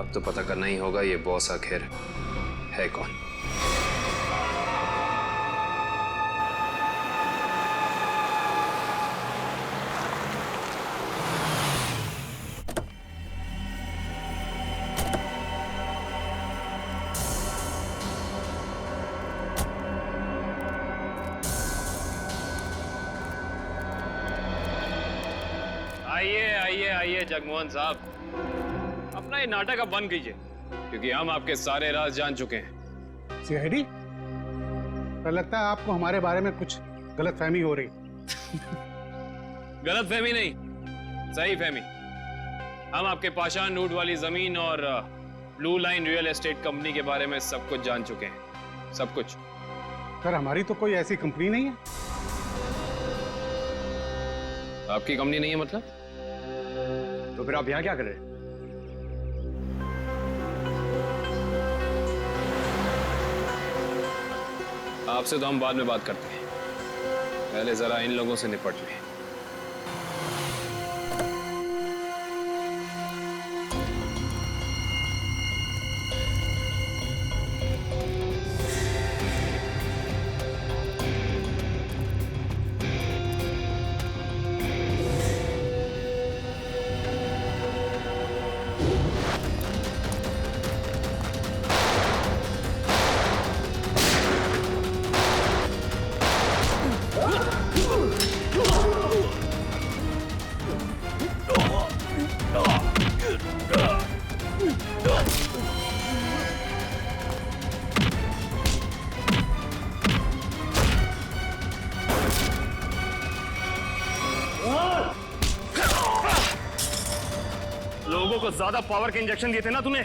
अब तो पता करना ही होगा ये बॉस आखिर है कौन। आइए जगमोहन साहब, अपना ये नाटक अब बंद कीजिए, क्योंकि हम आपके सारे राज जान चुके हैं। सीआईडी, पर लगता है आपको हमारे बारे में कुछ गलतफहमी हो रही। गलतफहमी नहीं, सही फहमी। हम आपके पाषाण रूट वाली जमीन और blue line real estate company के बारे में सब कुछ जान चुके हैं, सब कुछ। सर हमारी तो कोई ऐसी कंपनी नहीं है। आपकी कंपनी नहीं है मतलब? तो फिर आप यहाँ क्या कर रहे हैं? आपसे तो हम बाद में बात करते हैं, पहले जरा इन लोगों से निपट लें। लोगों को ज्यादा पावर के इंजेक्शन दिए थे ना तूने।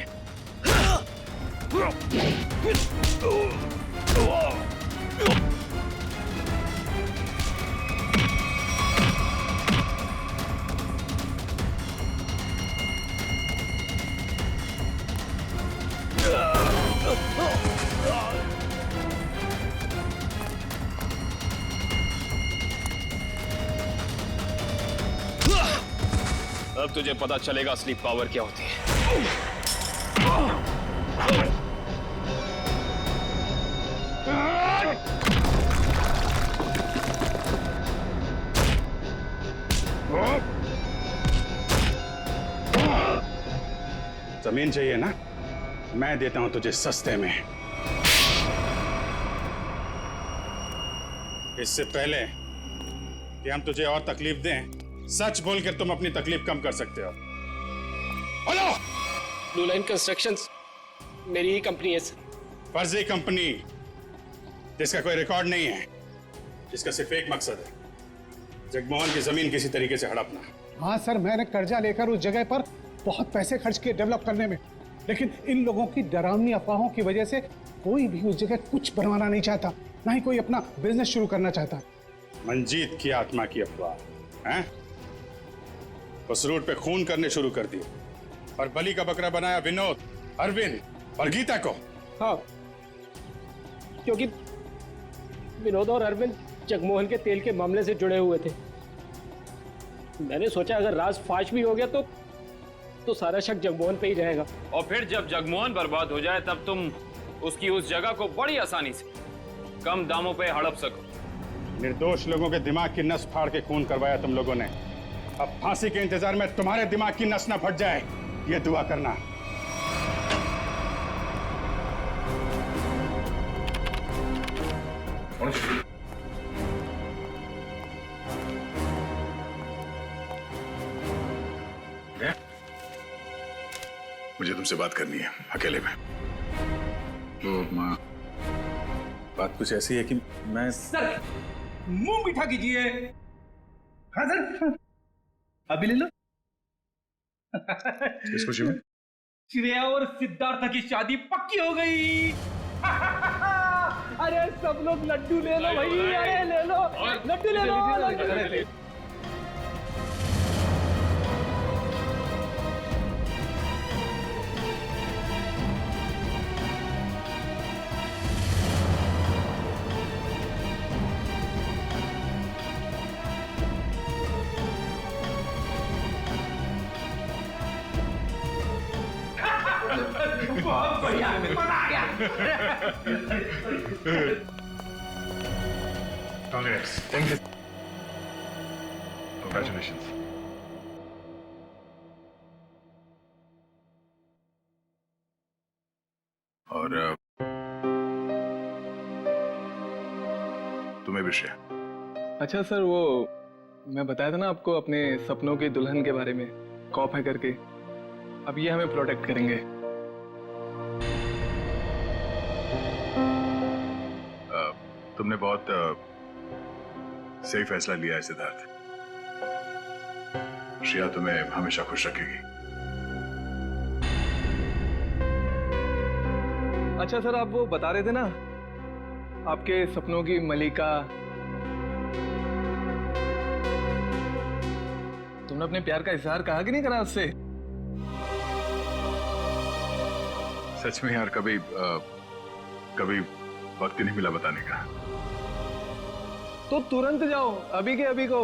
अब तुझे पता चलेगा असली पावर क्या होती है। जमीन चाहिए ना, मैं देता हूं तुझे सस्ते में। इससे पहले कि हम तुझे और तकलीफ दें, सच बोलकर तुम अपनी तकलीफ कम कर सकते हो। बोलो। ब्लू लाइन कंस्ट्रक्शंस मेरी ही कंपनी है सर। फर्जी कंपनी जिसका कोई रिकॉर्ड नहीं है, जिसका सिर्फ एक मकसद है, जगमोहन की जमीन किसी तरीके से हड़पना। हाँ सर, मैंने कर्जा लेकर उस जगह पर बहुत पैसे खर्च किए डेवलप करने में, लेकिन इन लोगों की डरावनी अफवाहों की वजह से कोई भी उस जगह कुछ बनवाना नहीं चाहता, ना ही कोई अपना बिजनेस शुरू करना चाहता। मंजीत की आत्मा की अफवाह हैं? उस रूट पे खून करने शुरू कर दिए और बलि का बकरा बनाया विनोद, अरविंद और गीता को। हाँ, क्योंकि विनोद और अरविंद जगमोहन के तेल के मामले से जुड़े हुए थे। मैंने सोचा अगर राज फाश भी हो गया तो सारा शक जगमोहन पे ही रहेगा। और फिर जब जगमोहन बर्बाद हो जाए तब तुम उसकी उस जगह को बड़ी आसानी से कम दामों पे हड़प सको। निर्दोष लोगों के दिमाग की नस फाड़ के खून करवाया तुम लोगों ने। अब फांसी के इंतजार में तुम्हारे दिमाग की नस न फट जाए, ये दुआ करना। मुझे तुमसे बात करनी है अकेले में। तो माँ, बात कुछ ऐसी है कि मैं सर मुंह मीठा कीजिए। हाँ सर, अभी ले लो। किस खुशी में? श्रेया और सिद्धार्थ की शादी पक्की हो गई। अरे सब लोग लड्डू ले लो भाई, अरे ले लो लड्डू ले लो। बहुत बढ़िया, मजा आ गया। Congrats. Thank you. Congratulations. और तुम्हें भी श्रेया। अच्छा सर, वो मैं बताया था ना आपको अपने सपनों की दुल्हन के बारे में, कॉप है करके। अब ये हमें प्रोटेक्ट करेंगे। तुमने बहुत सही फैसला लिया है सिद्धार्थ। श्रेया तुम्हें हमेशा खुश रखेगी। अच्छा सर, आप वो बता रहे थे ना आपके सपनों की मलिका, तुमने अपने प्यार का इजहार कहा कि नहीं करा उससे? सच में यार, कभी वक्त ही नहीं मिला बताने का। तो तुरंत जाओ, अभी के अभी को,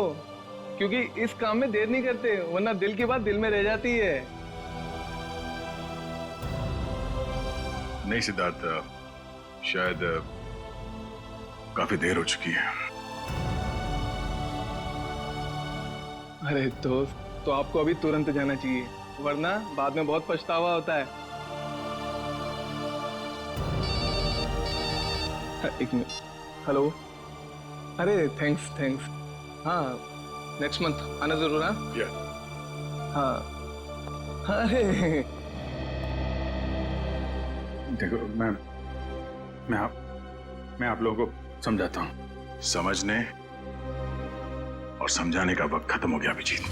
क्योंकि इस काम में देर नहीं करते, वरना दिल की बात दिल में रह जाती है। नहीं सिद्धार्थ, शायद काफी देर हो चुकी है। अरे दोस्त, तो आपको अभी तुरंत जाना चाहिए, वरना बाद में बहुत पछतावा होता है। एक मिनट। हेलो। अरे थैंक्स। हाँ, नेक्स्ट मंथ आना जरूर। हाँ। अरे देखो, मैं आप लोगों को समझाता हूँ। समझने और समझाने का वक्त खत्म हो गया अभिजीत।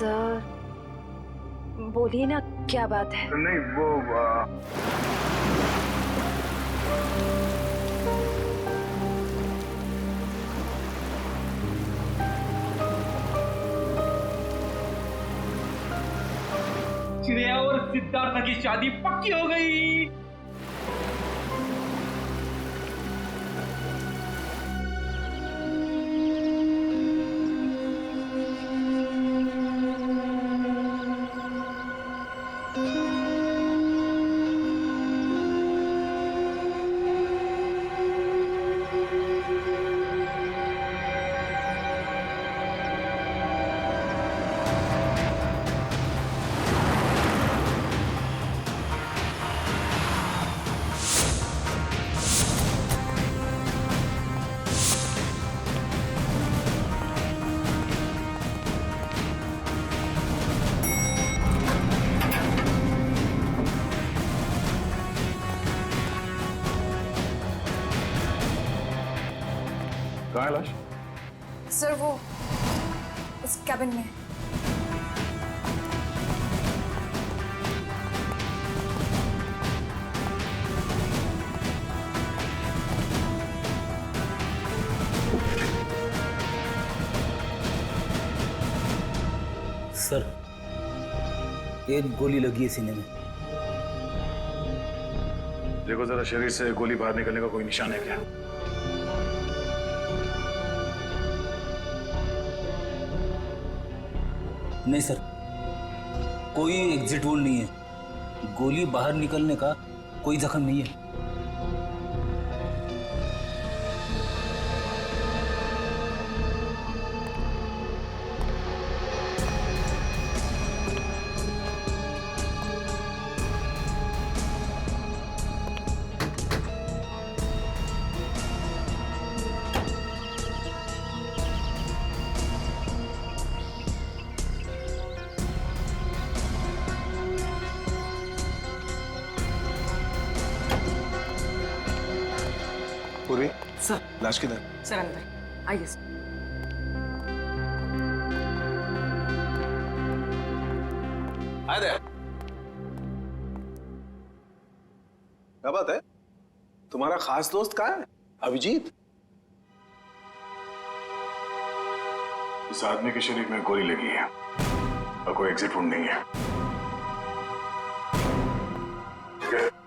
सर बोलिए ना, क्या बात है? नहीं वो श्रेया और सिद्धार्थ की शादी पक्की हो गई। कहाँ है लाश? सर वो उस कैबिन में। सर एक गोली लगी है सीने में। देखो जरा शरीर से गोली बाहर निकलने का कोई निशान है क्या? नहीं सर, कोई एग्जिट वोल्ड नहीं है। गोली बाहर निकलने का कोई जख्म नहीं है। पूर्वी सर। लाश किधर? सर अंदर आइए सर। Hi there. क्या बात है? तुम्हारा खास दोस्त कहाँ है? अभिजीत? इस आदमी के शरीर में गोली लगी है और कोई एग्जिट वुंड नहीं है।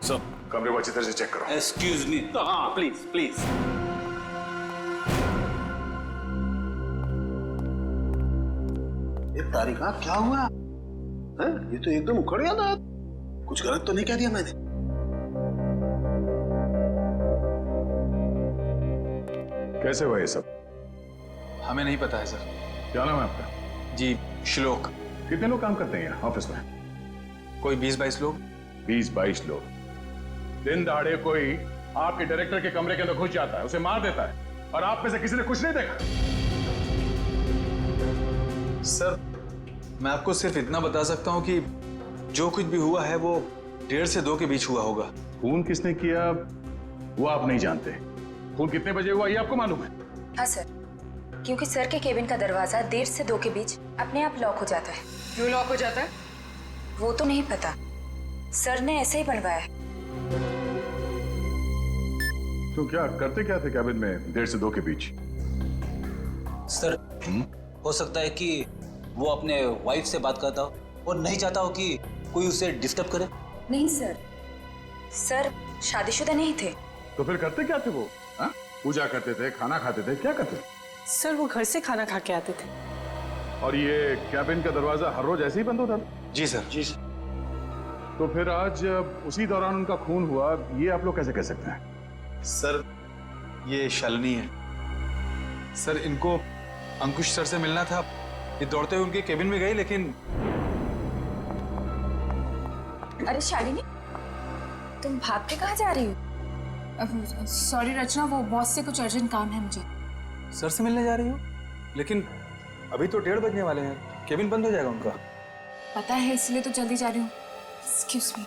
सर कमरे को अच्छी तरह से चेक करो। Excuse me. हाँ प्लीज प्लीज। ये तारिका क्या हुआ है? ये तो एकदम उखड़ गया था। कुछ गलत तो नहीं कह दिया मैंने? कैसे हुआ ये सब? हमें नहीं पता है सर। क्या नाम है आपका? जी श्लोक। कितने लोग काम करते हैं यहाँ ऑफिस में? कोई 20-22 लोग। 20-22 लोग। दिन दहाड़े कोई आपके डायरेक्टर के कमरे के अंदर घुस जाता है, उसे मार देता है, और आप में से किसी ने कुछ नहीं देखा? सर मैं आपको सिर्फ इतना बता सकता हूँ कि जो कुछ भी हुआ है वो 1:30 से 2 के बीच हुआ होगा। खून किसने किया वो आप नहीं जानते। खून कितने बजे हुआ ये आपको मालूम है? हाँ सर, क्योंकि सर के केबिन का दरवाजा 1:30 से 2 के बीच अपने आप लॉक हो जाता है। क्यों लॉक हो जाता है? वो तो नहीं पता, सर ने ऐसे ही बनवाया है। तो क्या करते क्या थे कैबिन में 1:30 से 2 के बीच? सर हो सकता है कि वो अपने वाइफ से बात करता हो और नहीं चाहता हो कि कोई उसे डिस्टर्ब करे। नहीं सर, सर शादीशुदा नहीं थे। तो फिर करते क्या थे वो? हा? पूजा करते थे, खाना खाते थे, क्या करते थे? सर वो घर से खाना खा के आते थे। और ये कैबिन का दरवाजा हर रोज ऐसे ही बंद होता था? जी सर। जी सर। तो फिर आज उसी दौरान उनका खून हुआ, ये आप लोग कैसे कह सकते हैं? सर ये शालिनी है। सर इनको अंकुश सर से मिलना था, ये दौड़ते हुए उनके केबिन में गए, लेकिन अरे शालिनी, तुम भाग के कहाँ जा रही हो? सॉरी रचना, वो बॉस से कुछ अर्जेंट काम है मुझे। सर से मिलने जा रही हो? लेकिन अभी तो 1:30 बजने वाले हैं, केबिन बंद हो जाएगा उनका। पता है, इसलिए तो जल्दी जा रही हूँ। Excuse me.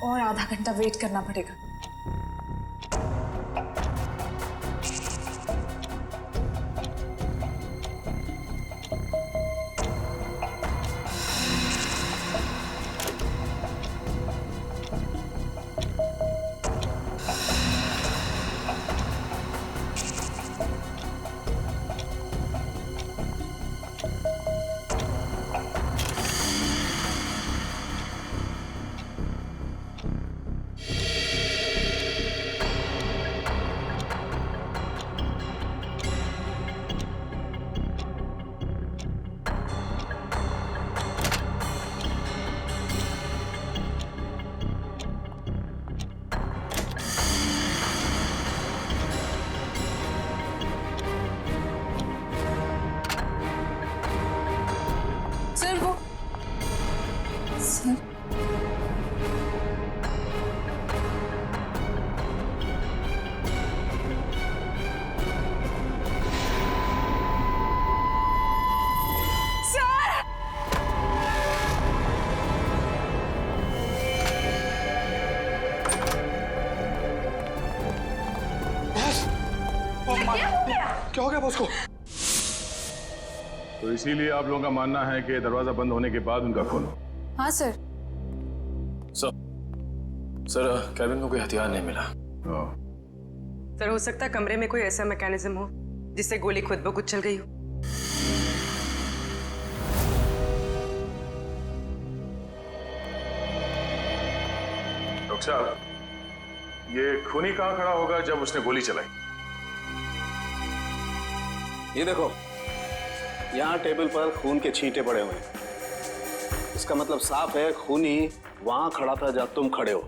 और आधा घंटा वेट करना पड़ेगा। क्या हो गया बॉस को? तो इसीलिए आप लोगों का मानना है कि दरवाजा बंद होने के बाद उनका खून हो? हाँ सर। सर कैबिन में कोई हथियार नहीं मिला। सर हो सकता है कमरे में कोई ऐसा मैकेनिज्म हो जिससे गोली खुद ब खुद चल गई हो। डॉक्टर साहब, ये खूनी कहाँ खड़ा होगा जब उसने गोली चलाई? ये देखो, यहाँ टेबल पर खून के छींटे पड़े हुए हैं। इसका मतलब साफ है खूनी वहां खड़ा था जब तुम खड़े हो।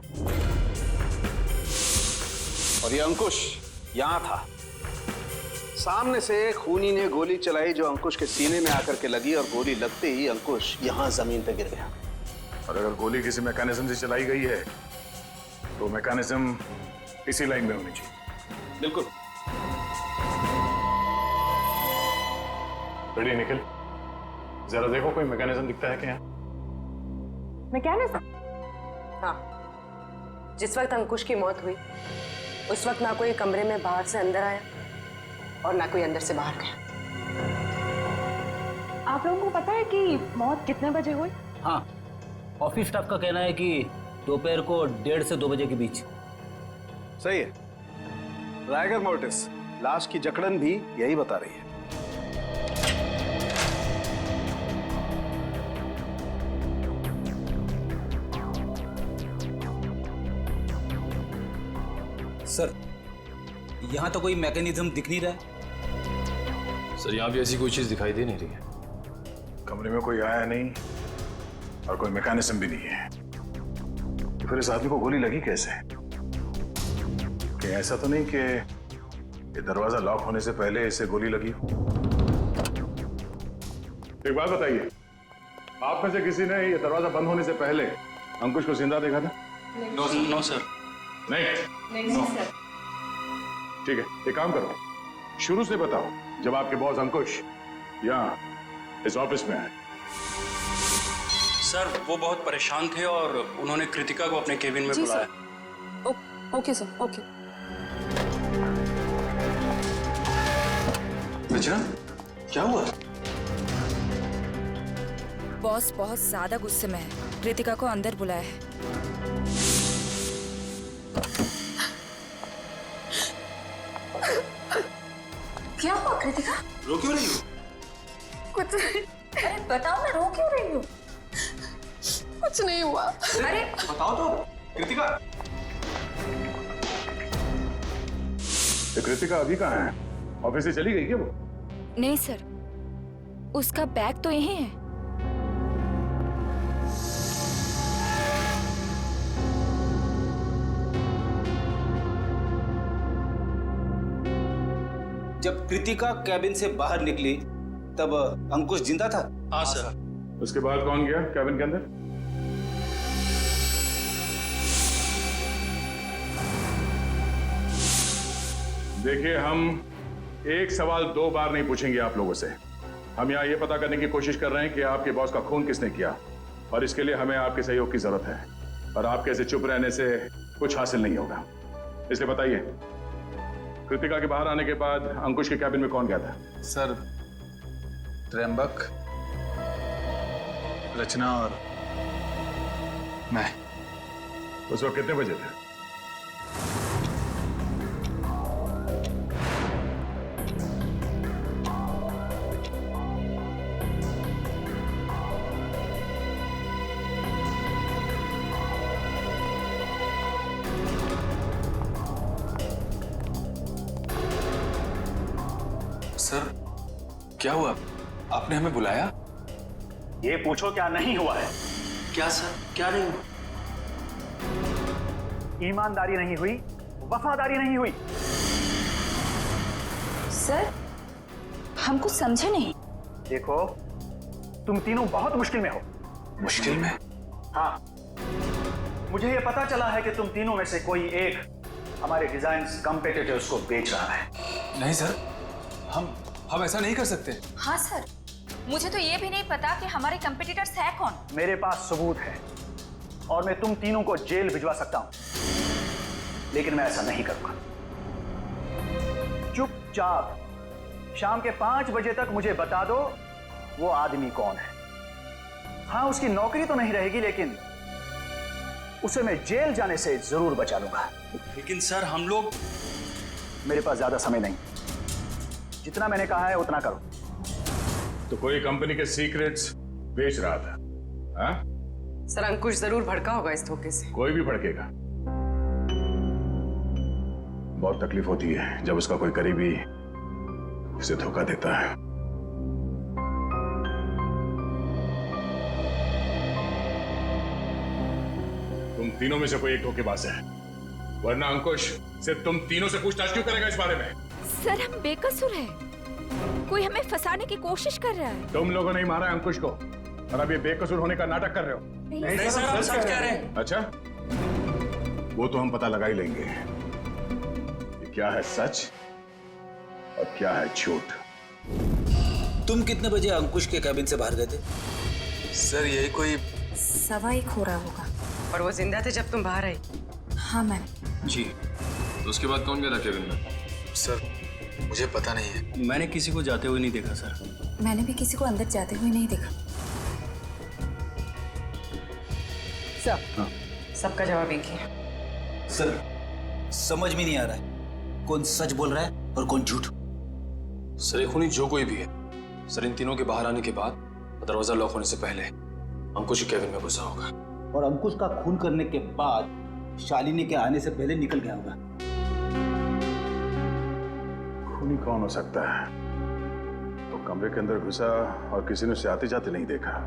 और ये अंकुश यहाँ था। सामने से खूनी ने गोली चलाई जो अंकुश के सीने में आकर के लगी और गोली लगते ही अंकुश यहाँ जमीन पर गिर गया। और अगर गोली किसी मैकेनिज्म से चलाई गई है तो मैकेनिज्म इसी लाइन में होनी चाहिए। बिल्कुल। रेडी निखिल, जरा देखो कोई मैकेनिज्म दिखता है क्या? मैकेनिज्म? हाँ, जिस वक्त अंकुश की मौत हुई उस वक्त ना कोई कमरे में बाहर से अंदर आया और ना कोई अंदर से बाहर गया। आप लोगों को पता है कि मौत कितने बजे हुई? हाँ, ऑफिस स्टाफ का कहना है कि दोपहर को 1:30 से 2 बजे के बीच। सही है। राइगर मोर्टिस लाश की जकड़न भी यही बता रही है। सर, यहाँ तो कोई मैकेनिज्म दिख नहीं रहा है। सर, यहाँ भी ऐसी कोई चीज दिखाई दे नहीं रही है। कमरे में कोई आया नहीं और कोई मैकेनिज्म भी नहीं है, तो फिर इस आदमी को गोली लगी कैसे? कि ऐसा तो नहीं कि ये दरवाजा लॉक होने से पहले इसे गोली लगी हो? एक बात बताइए, आप में से किसी ने ये दरवाजा बंद होने से पहले अंकुश को जिंदा देखा था? No sir. नहीं सर। ठीक है, एक काम करो, शुरू से बताओ जब आपके बॉस अंकुश यहाँ इस ऑफिस में आए। सर, वो बहुत परेशान थे और उन्होंने कृतिका को अपने केबिन में बुलाया। Okay sir, okay. रचना, क्या हुआ? बॉस बहुत ज्यादा गुस्से में है। कृतिका को अंदर बुलाया है। क्या हुआ कृतिका? रो क्यों रही हो? कुछ नहीं। अरे बताओ ना, रो क्यों रही हो? कुछ नहीं हुआ। अरे बताओ तो कृतिका। तो कृतिका अभी कहाँ है? ऑफिस से चली गई क्या वो? नहीं सर, उसका बैग तो यहीं है। जब कृतिका कैबिन से बाहर निकली तब अंकुश जिंदा था? हाँ सर। उसके बाद कौन गया कैबिन के अंदर? देखिए, हम एक सवाल 2 बार नहीं पूछेंगे आप लोगों से। हम यहाँ ये पता करने की कोशिश कर रहे हैं कि आपके बॉस का खून किसने किया, और इसके लिए हमें आपके सहयोग की जरूरत है। और आपके ऐसे चुप रहने से कुछ हासिल नहीं होगा। इसलिए बताइए, कृतिका के बाहर आने के बाद अंकुश के कैबिन में कौन गया था? सर, त्र्यंबक, रचना और मैं। उस वक्त कितने बजे थे? सर, क्या हुआ? आपने हमें बुलाया? ये पूछो क्या नहीं हुआ है। क्या सर, क्या नहीं हुआ? ईमानदारी नहीं हुई, वफादारी नहीं हुई। सर, हम कुछ समझे नहीं। देखो, तुम तीनों बहुत मुश्किल में हो। मुश्किल में? हाँ, मुझे ये पता चला है कि तुम तीनों में से कोई एक हमारे डिजाइन्स कॉम्पिटिटर्स को बेच रहा है। नहीं सर, हम ऐसा नहीं कर सकते। हाँ सर, मुझे तो ये भी नहीं पता कि हमारे कंपटीटर्स है कौन। मेरे पास सबूत है और मैं तुम तीनों को जेल भिजवा सकता हूं, लेकिन मैं ऐसा नहीं करूंगा। चुपचाप शाम के 5 बजे तक मुझे बता दो वो आदमी कौन है। हाँ, उसकी नौकरी तो नहीं रहेगी, लेकिन उसे मैं जेल जाने से जरूर बचा लूंगा। लेकिन सर, हम लोग... मेरे पास ज्यादा समय नहीं, जितना मैंने कहा है उतना करो। तो कोई कंपनी के सीक्रेट्स बेच रहा था? हाँ? सर, अंकुश जरूर भड़का होगा इस धोखे से। कोई भी भड़केगा। बहुत तकलीफ होती है जब उसका कोई करीबी उसे धोखा देता है। तुम तीनों में से कोई एक धोखेबाज है, वरना अंकुश सिर्फ तुम तीनों से पूछताछ क्यों करेगा इस बारे में? सर, हम बेकसूर हैं। कोई हमें फंसाने की कोशिश कर रहा है। तुम लोगों ने ही मारा अंकुश को और अब ये बेकसूर होने का नाटक कर रहे हो। नहीं सर, हम सच कह रहे हैं। अच्छा, वो तो हम पता लगा ही लेंगे कि क्या है सच और क्या है झूठ। तुम कितने बजे अंकुश के कैबिन से बाहर गए थे? सर, यही कोई 1:15 हो रहा होगा। और वो जिंदा थे जब तुम बाहर आई? हाँ मैम। जी, तो उसके बाद कौन गया था केबिन में? सर, मुझे पता नहीं है। मैंने किसी को जाते हुए नहीं देखा सर। मैंने भी किसी को अंदर जाते हुए नहीं देखा। सब सबका जवाब एक ही है। सर, समझ में नहीं आ रहा है कौन सच बोल रहा है और कौन झूठ। सर, खूनी जो कोई भी है, सर इन तीनों के बाहर आने के बाद दरवाजा लॉक होने से पहले अंकुश केबिन में घुसा होगा और अंकुश का खून करने के बाद शालिनी के आने से पहले निकल गया होगा। खूनी कौन हो सकता है? तो कमरे के अंदर घुसा और किसी ने उसे आते जाते नहीं देखा।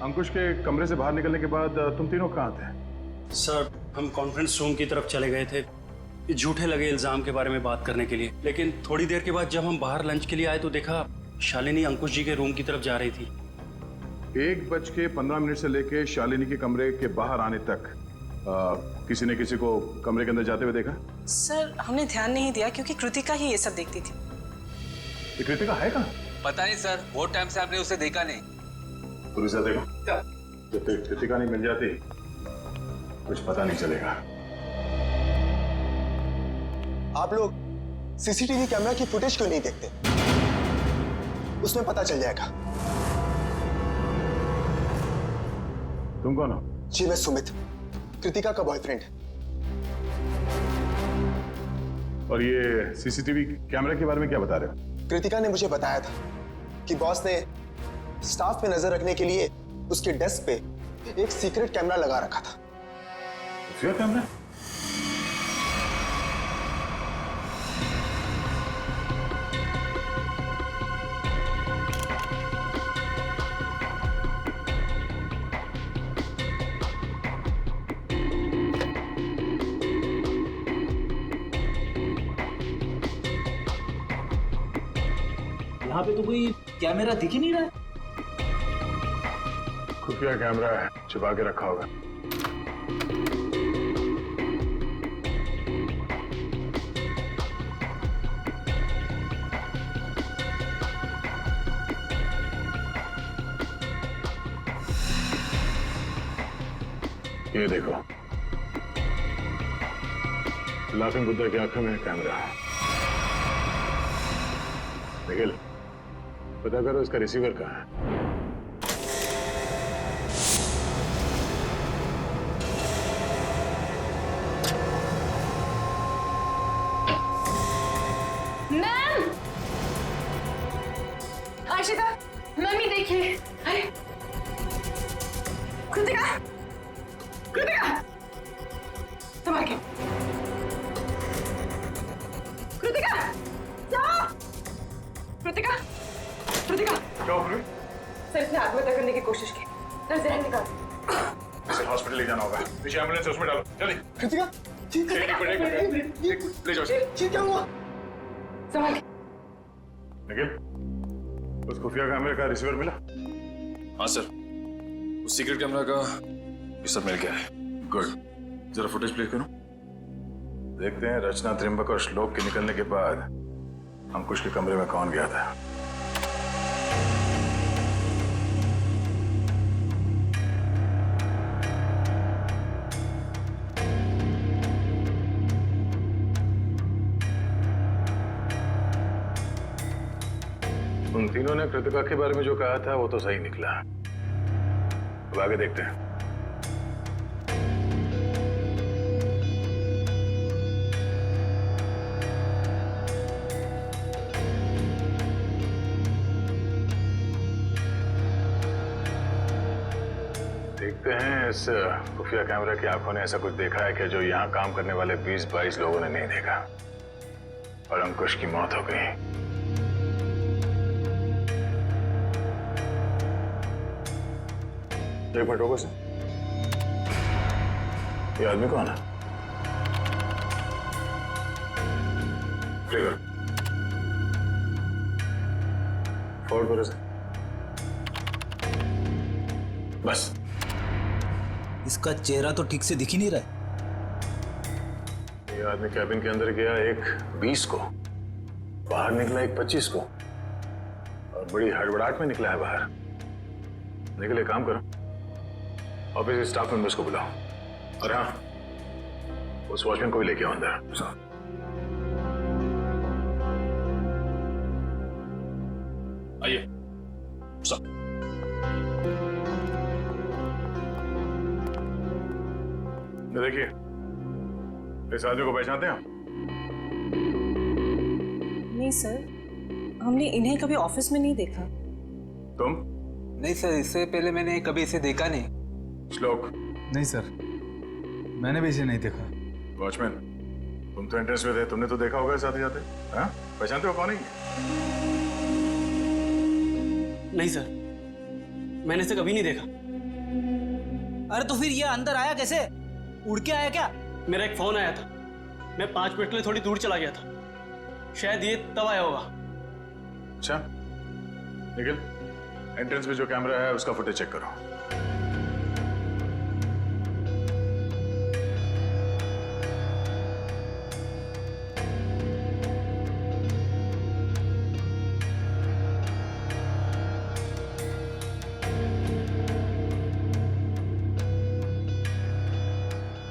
अंकुश के कमरे से बाहर निकलने के बाद तुम तीनों कहाँ थे? सर, हम कॉन्फ्रेंस रूम की तरफ चले गए थे झूठे लगे इल्जाम के बारे में बात करने के लिए। लेकिन थोड़ी देर के बाद जब हम बाहर लंच के लिए आए तो देखा शालिनी अंकुश जी के रूम की तरफ जा रही थी। 1:15 से लेके शालिनी के कमरे के बाहर आने तक किसी ने किसी को कमरे के अंदर जाते हुए देखा? सर, हमने ध्यान नहीं दिया क्योंकि कृतिका ही ये सब देखती थी। ये कृतिका है कहाँ? पता नहीं सर, बहुत टाइम से आपने उसे देखा नहीं। पुलिस देखो, जब तक कृतिका नहीं मिल जाती कुछ पता नहीं चलेगा। आप लोग सीसीटीवी कैमरा की फुटेज क्यों नहीं देखते? उसमें पता चल जाएगा। तुम कौन हो? जी, मैं सुमित, कृतिका का बॉयफ्रेंड। और ये सीसीटीवी कैमरा के बारे में क्या बता रहे हो? कृतिका ने मुझे बताया था कि बॉस ने स्टाफ पे नजर रखने के लिए उसके डेस्क पे एक सीक्रेट कैमरा लगा रखा था। Secret camera? यहाँ पे तो कोई कैमरा दिख ही नहीं रहा है। खुफिया कैमरा है, छुपा के रखा होगा। ये देखो, लाफिंग बुद्धा की आंखों में कैमरा। निखिल, पता करो इसका रिसीवर कहाँ है। मैम, आशिता, मम्मी देखिए। अरे कृतिका, कृतिका, संभाल के। कृतिका, जाओ। कृतिका, कृतिका। क्या हो रही? सर इसने आत्महत्या करने की कोशिश की। सर जहर निकाल। इसे हॉस्पिटल ले जाना होगा। पीछे एम्बुलेंस उसमें डालो, जल्दी। कृतिका, ले जाओ। क्या हुआ? संभाल के। निखिल, उस खुफिया कैमरे का रिसीवर मिला? हाँ सर, उस सीक्रेट कैमरा का ये सब मिल गया है। गुड, जरा फुटेज प्ले करो। देखते हैं रचना, त्रिंबक और श्लोक के निकलने के बाद अंकुश के कमरे में कौन गया था। उन तीनों ने कृतिका के बारे में जो कहा था वो तो सही निकला। अब आगे देखते हैं। देखते हैं इस खुफिया कैमरा की आंखों ने ऐसा कुछ देखा है कि जो यहाँ काम करने वाले 20-22 लोगों ने नहीं देखा, और अंकुश की मौत हो गई। एक मिनट रोको सर, ये आदमी कौन है? क्लियर, फॉरवर्ड करो सर। बस। इसका चेहरा तो ठीक से दिख ही नहीं रहा है। ये आदमी कैबिन के अंदर गया एक 20 को, बाहर निकला एक 25 को, और बड़ी हड़बड़ाहट में निकला है बाहर। निकले, काम करो, ऑफिस स्टाफ मेंबर्स को बुलाओ, और हाँ, उस वॉचमैन को भी लेके आओ अंदर। आइए सब। देखिए, इस आदमी को पहचानते हैं आप? नहीं सर, हमने इन्हें कभी ऑफिस में नहीं देखा। तुम? नहीं सर, इससे पहले मैंने कभी इसे देखा नहीं। श्लोक? नहीं सर, मैंने भी इसे नहीं देखा। वॉचमैन, तुम तो एंट्रेंस में थे, तुमने तो देखा होगा साथ ही जाते। हाँ, पहचानते हो कौन है? नहीं सर, मैंने इसे कभी नहीं देखा। अरे तो फिर ये अंदर आया कैसे? उड़ के आया क्या? मेरा एक फोन आया था, मैं 5 मिनट के लिए थोड़ी दूर चला गया था, शायद ये तब आया होगा। अच्छा, निखिल, एंट्रेंस में जो कैमरा है उसका फुटेज चेक करो।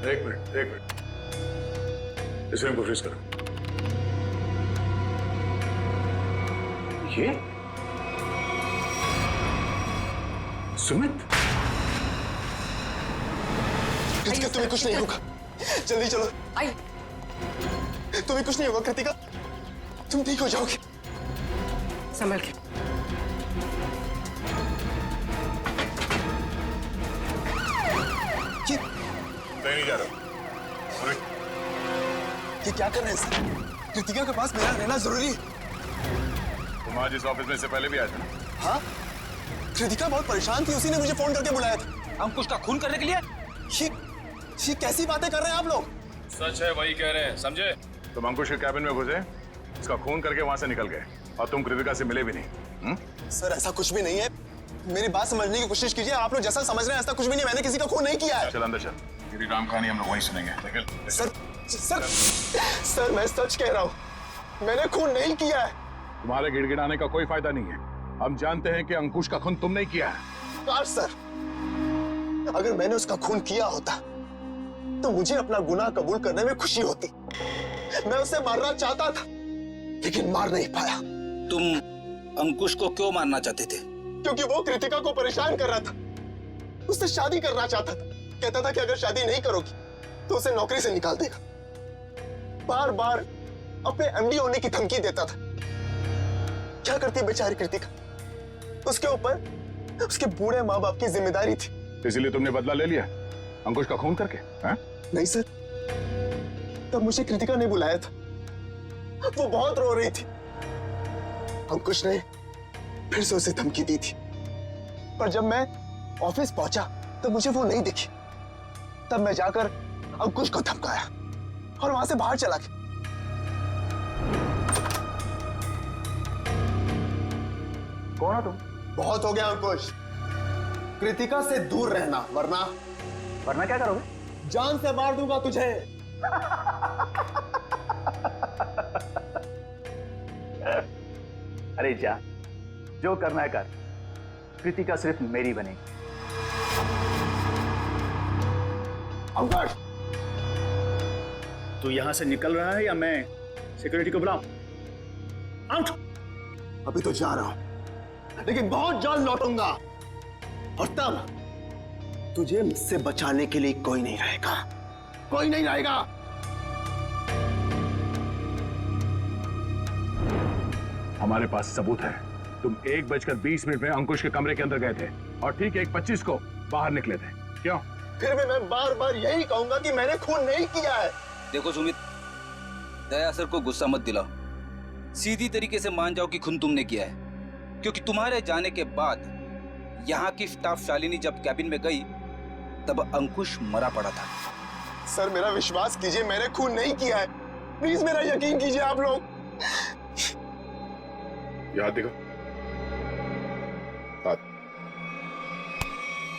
एक मिनट, इस फ्रेम को फ्रीज करो। ये सुमित? कृतिका, तुम्हें कुछ नहीं होगा, जल्दी चलो। आई। तुम्हें कुछ नहीं होगा कृतिका, तुम ठीक हो जाओगे। संभल के। नहीं जा रहा। ये क्या कर रहे हैं सर? कृतिका के पास मेरा रहना जरूरी है। तुम आज इस ऑफिस में से पहले भी आए थे ना? हाँ, कृतिका बहुत परेशान थी, उसी ने मुझे फोन करके बुलाया था। अंकुश का खून करने के लिए? ये कैसी बातें कर रहे हैं आप लोग? सच है, वही कह रहे हैं, समझे? तुम अंकुश के कैबिन में घुसे, इसका खून करके वहां से निकल गए, और तुम कृतिका से मिले भी नहीं। सर ऐसा कुछ भी नहीं है, मेरी बात समझने की कोशिश कीजिए। आप लोग जैसा समझ रहे हैं ऐसा कुछ भी नहीं, मैंने किसी का खून नहीं किया है। चल अंदर चल, तेरी राम कहानी हम लोग वहीं सुनेंगे। निकल। सर मैं सच कह रहा हूँ, मैंने खून नहीं किया है। तुम्हारे गिड़गिड़ाने का कोई फायदा नहीं है, हम जानते हैं कि अंकुश का खून तुम नहीं किया है। काश सर, अगर मैंने उसका खून किया होता तो मुझे अपना गुनाह कबूल करने में खुशी होती। मैं उसे मारना चाहता था लेकिन मार नहीं पाया। तुम अंकुश को क्यों मारना चाहते थे? क्योंकि वो कृतिका को परेशान कर रहा था, उससे शादी करना चाहता था। कहता था कि अगर शादी नहीं करोगी तो उसे नौकरी से निकाल देगा। बार बार अपने एमडी होने की धमकी देता था। क्या करती बेचारी कृतिका, उसके ऊपर उसके बूढ़े माँ बाप की जिम्मेदारी थी। इसलिए तुमने बदला ले लिया अंकुश का खून करके? हाँ? नहीं सर, तब मुझे कृतिका ने बुलाया था, वो बहुत रो रही थी। अंकुश ने फिर से उसे धमकी दी थी, पर जब मैं ऑफिस पहुंचा तो मुझे वो नहीं दिखी। तब मैं जाकर अंकुश को धमकाया और वहां से बाहर चला गया। कौन हो तुम? बहुत हो गया अंकुश, कृतिका से दूर रहना, वरना क्या करोगे? जान से मार दूंगा तुझे। अरे जा, जो करना है कर। कृतिका सिर्फ मेरी बनेगी। अंकुश, तू यहां से निकल रहा है या मैं सिक्योरिटी को बुलाऊं? आउट। अभी तो जा रहा हूं लेकिन बहुत जल्द लौटूंगा और तब तुझे मुझसे बचाने के लिए कोई नहीं रहेगा, कोई नहीं रहेगा। हमारे पास सबूत है। तुम 1:20 में अंकुश के कमरे के अंदर गए थे और ठीक 1:25 को बाहर निकले थे। क्यों? फिर भी मैं बार बार यही कहूंगा कि मैंने खून नहीं किया है। देखो सुमित, दया सर को गुस्सा मत दिलाओ। सीधी तरीके से मान जाओ कि खून तुमने किया है, क्योंकि तुम्हारे जाने के बाद यहाँ की स्टाफ शालिनी जब कैबिन में गई तब अंकुश मरा पड़ा था। सर मेरा विश्वास कीजिए, मैंने खून नहीं किया है। प्लीज मेरा यकीन कीजिए आप लोग। याद दिखो।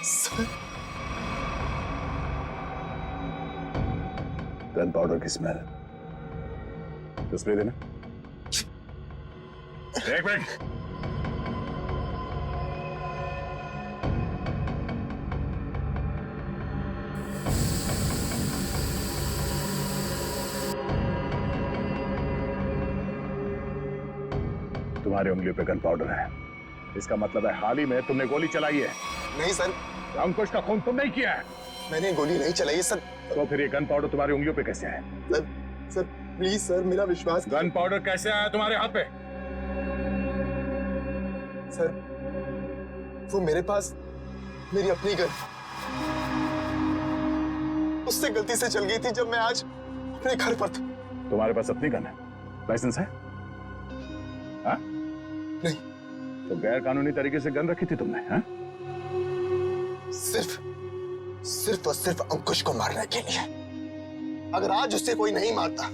सर, गन पाउडर की स्मेल। तो स्प्रे देना। एक मिनट। तुम्हारी उंगलियों पे गन पाउडर है, इसका मतलब है हाल ही में तुमने गोली चलाई है। नहीं सर, अंकुश का खून तुमने ही किया है। मैंने गोली नहीं चलाई सर। तो फिर ये गन पाउडर तुम्हारी उंगलियों पे कैसे है? सर प्लीज सर, मेरा विश्वास। गन पाउडर कैसे आया तुम्हारे हाथ पे? सर वो मेरे पास मेरी अपनी गन, उससे गलती से चल गई थी जब मैं आज अपने घर पर था। तुम्हारे पास अपनी गन है? लाइसेंस है? हाँ? नहीं। तो गैर कानूनी तरीके से गन रखी थी तुमने? हाँ? सिर्फ और सिर्फ अंकुश को मारने के लिए। अगर आज उससे कोई नहीं मारता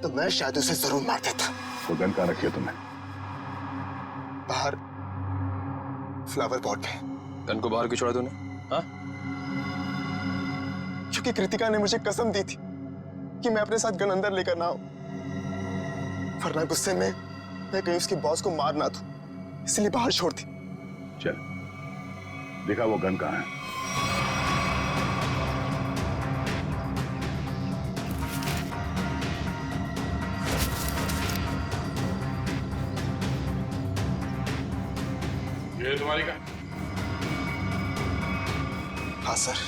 तो मैं शायद उसे जरूर मार देता। तो गन कहाँ रखी है तुमने? बाहर फ्लावर पॉट में। गन को बाहर क्यों छोड़ा तूने? हाँ? क्योंकि कृतिका ने मुझे कसम दी थी कि मैं अपने साथ गन अंदर लेकर ना आऊं, वरना गुस्से में मैं कहीं उसके बॉस को मार ना दूं, इसलिए बाहर छोड़ दी। चल दिखा वो गन कहाँ है। ये तुम्हारी गन? हाँ सर।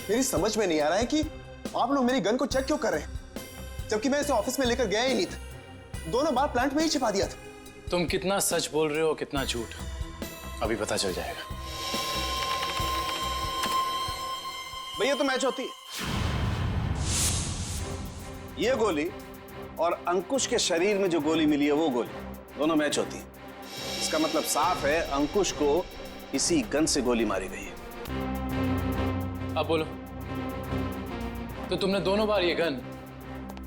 मेरी समझ में नहीं आ रहा है कि आप लोग मेरी गन को चेक क्यों कर रहे हैं, जबकि मैं इसे ऑफिस में लेकर गया ही नहीं था। दोनों बार प्लांट में ही छिपा दिया था। तुम कितना सच बोल रहे हो कितना झूठ अभी पता चल जाएगा। भैया तो मैच होती है। ये गोली और अंकुश के शरीर में जो गोली मिली है वो गोली, दोनों मैच होती है। इसका मतलब साफ है अंकुश को इसी गन से गोली मारी गई है। अब बोलो, तो तुमने दोनों बार ये गन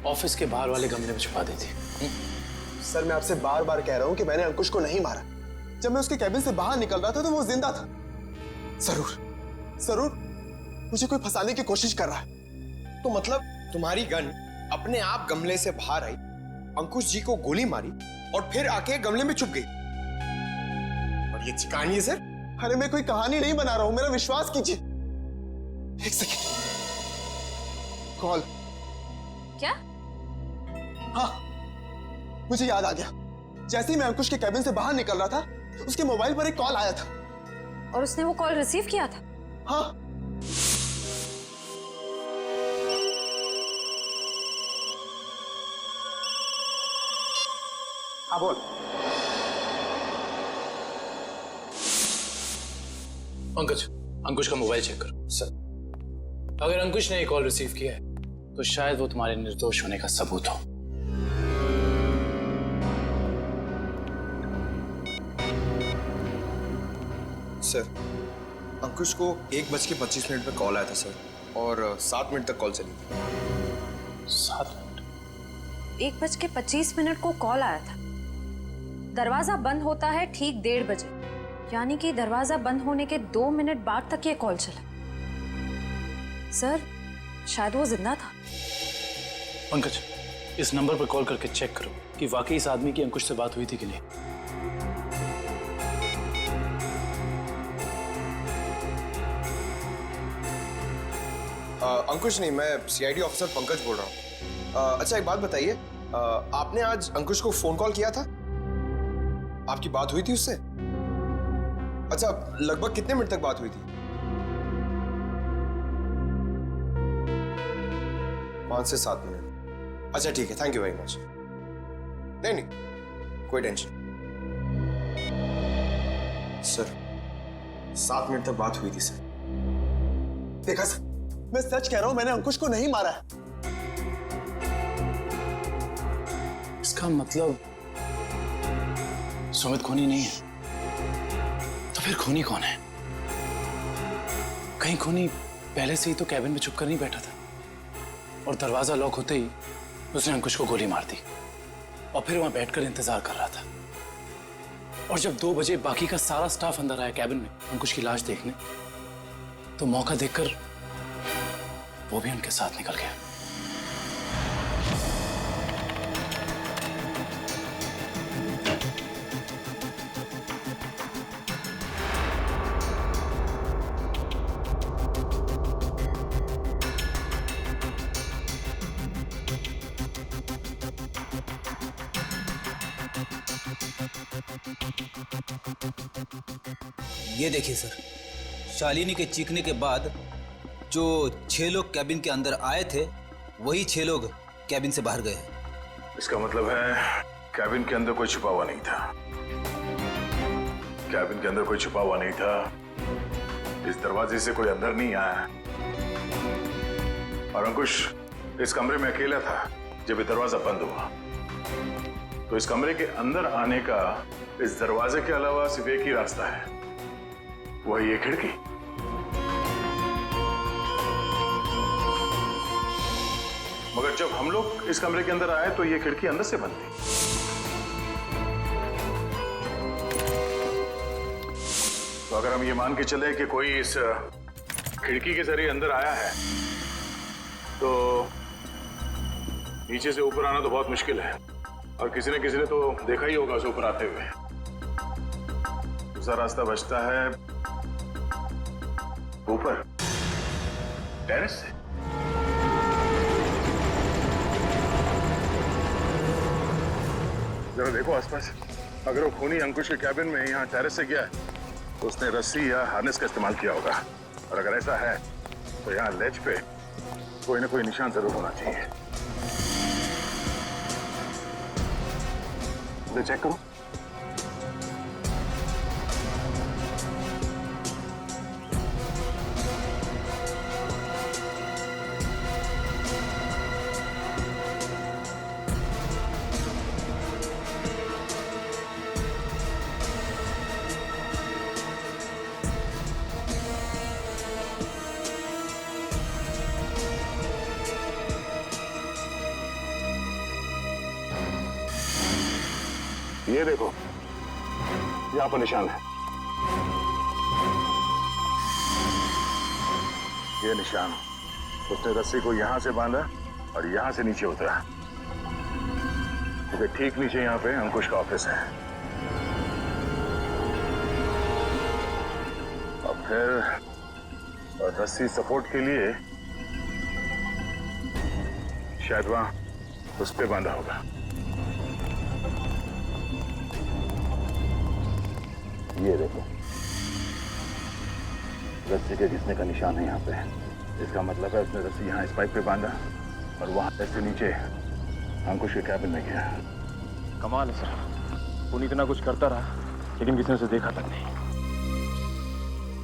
ऑफिस के बाहर वाले गमले में छुपा दी थी। सर मैं आपसे बार बार कह रहा हूं कि मैंने अंकुश को नहीं मारा। जब मैं उसके कैबिन से बाहर निकल रहा था तो वो जिंदा था। जरूर मुझे कोई फंसाने की कोशिश कर रहा है। तो मतलब तुम्हारी गन अपने आप गमले से बाहर आई, अंकुश जी को गोली मारी और फिर आके गमले में छुप गई। और ये कहानी है सर? अरे मैं कोई कहानी नहीं बना रहा हूं, मेरा विश्वास कीजिए। एक सेकंड, कॉल। क्या? हाँ, मुझे याद आ गया। जैसे ही मैं अंकुश के कैबिन से बाहर निकल रहा था, उसके मोबाइल पर एक कॉल आया था। और उसने वो कॉल रिसीव किया था? हाँ। हाँ बोल। पंकज, अंकुश का मोबाइल चेक करो। सर। अगर अंकुश ने एक कॉल रिसीव किया है तो शायद वो तुम्हारे निर्दोष होने का सबूत हो। सर, अंकुश को 1:25 पे कॉल आया था सर, और 7 मिनट तक कॉल चली थी। 7 मिनट? 1:25 को कॉल आया था। दरवाजा बंद होता है ठीक 1:30 बजे, यानी कि दरवाजा बंद होने के 2 मिनट बाद तक ये कॉल चला। सर, शायद वो जिंदा था। पंकज, इस नंबर पर कॉल करके चेक करो कि वाकई इस आदमी की अंकुश से बात हुई थी कि नहीं। अंकुश नहीं, मैं सीआईडी ऑफिसर पंकज बोल रहा हूँ। अच्छा एक बात बताइए, आपने आज अंकुश को फोन कॉल किया था? आपकी बात हुई थी उससे? अच्छा, लगभग कितने मिनट तक बात हुई थी? 5 से 7 मिनट। अच्छा ठीक है, थैंक यू वेरी मच। नहीं, कोई टेंशन। सर, 7 मिनट तक बात हुई थी सर। देखा सर, मैं सच कह रहा हूं, मैंने अंकुश को नहीं मारा है। इसका मतलब सुमित खूनी नहीं है। तो फिर खूनी कौन है? कहीं खूनी पहले से ही तो कैबिन में छुपकर नहीं बैठा था और दरवाजा लॉक होते ही उसने अंकुश को गोली मार दी और फिर वहां बैठकर इंतजार कर रहा था। और जब 2 बजे बाकी का सारा स्टाफ अंदर आया कैबिन में अंकुश की लाश देखने, तो मौका देखकर वो भी उनके साथ निकल गया। ये देखिए सर, शालिनी के चीखने के बाद जो 6 लोग कैबिन के अंदर आए थे, वही 6 लोग कैबिन से बाहर गए। इसका मतलब है कैबिन के अंदर कोई छुपा हुआ नहीं था। कैबिन के अंदर कोई छुपा हुआ नहीं था। इस दरवाजे से कोई अंदर नहीं आया। और अंकुश इस कमरे में अकेला था जब ये दरवाजा बंद हुआ। तो इस कमरे के अंदर आने का इस दरवाजे के अलावा सिर्फ एक ही रास्ता है, वही ये खिड़की। मगर जब हम लोग इस कमरे के अंदर आए तो ये खिड़की अंदर से बंद थी। तो अगर हम ये मान के चले कि कोई इस खिड़की के जरिए अंदर आया है, तो नीचे से ऊपर आना तो बहुत मुश्किल है। और किसी ने तो देखा ही होगा उसे ऊपर आते हुए। दूसरा रास्ता बचता है ऊपर, टेरेस से। जरा देखो आसपास, अगर वो खूनी अंकुश के कैबिन में यहाँ टेरेस से गया है तो उसने रस्सी या हार्नेस का इस्तेमाल किया होगा। और अगर ऐसा है तो यहाँ लेज पे कोई ना कोई निशान जरूर होना चाहिए। तो चेक करो। ये देखो, यहाँ पर निशान है। ये निशान, उसने रस्सी को यहाँ से बांधा और यहाँ से नीचे उतरा, क्योंकि ठीक नीचे यहाँ पे अंकुश का ऑफिस है। और फिर रस्सी सपोर्ट के लिए शायद वहां उस पे बांधा होगा। ये देखो, रस्सी के घिसने का निशान है यहाँ पे। इसका मतलब है उसने रस्सी यहाँ इस पाइप पे बांधा और वहां ऐसे नीचे अंकुश के कैबिन में गया। कमाल है सर, खूनी इतना कुछ करता रहा लेकिन किसी ने उसे देखा तक नहीं।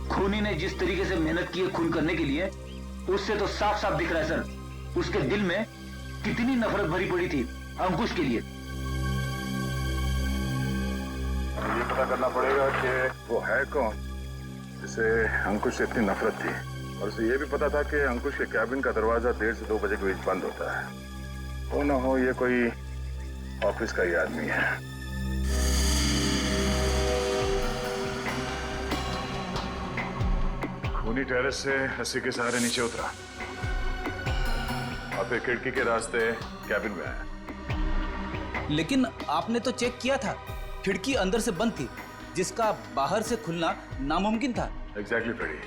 खूनी ने जिस तरीके से मेहनत की है खून करने के लिए, उससे तो साफ साफ दिख रहा है सर, उसके दिल में कितनी नफरत भरी पड़ी थी अंकुश के लिए। ये पता करना पड़ेगा कि वो है कौन जिसे अंकुश से इतनी नफरत थी, और उसे ये भी पता था कि अंकुश के कैबिन का दरवाजा 1:30 से 2 बजे के बीच बंद होता है। वो ना हो ये कोई ऑफिस का ही आदमी है। खूनी टेरेस से रस्सी के सहारे नीचे उतरा और फिर खिड़की के रास्ते कैबिन में आया। लेकिन आपने तो चेक किया था, खिड़की अंदर से बंद थी, जिसका बाहर से खुलना नामुमकिन था। एग्जैक्टली फ्रेडी,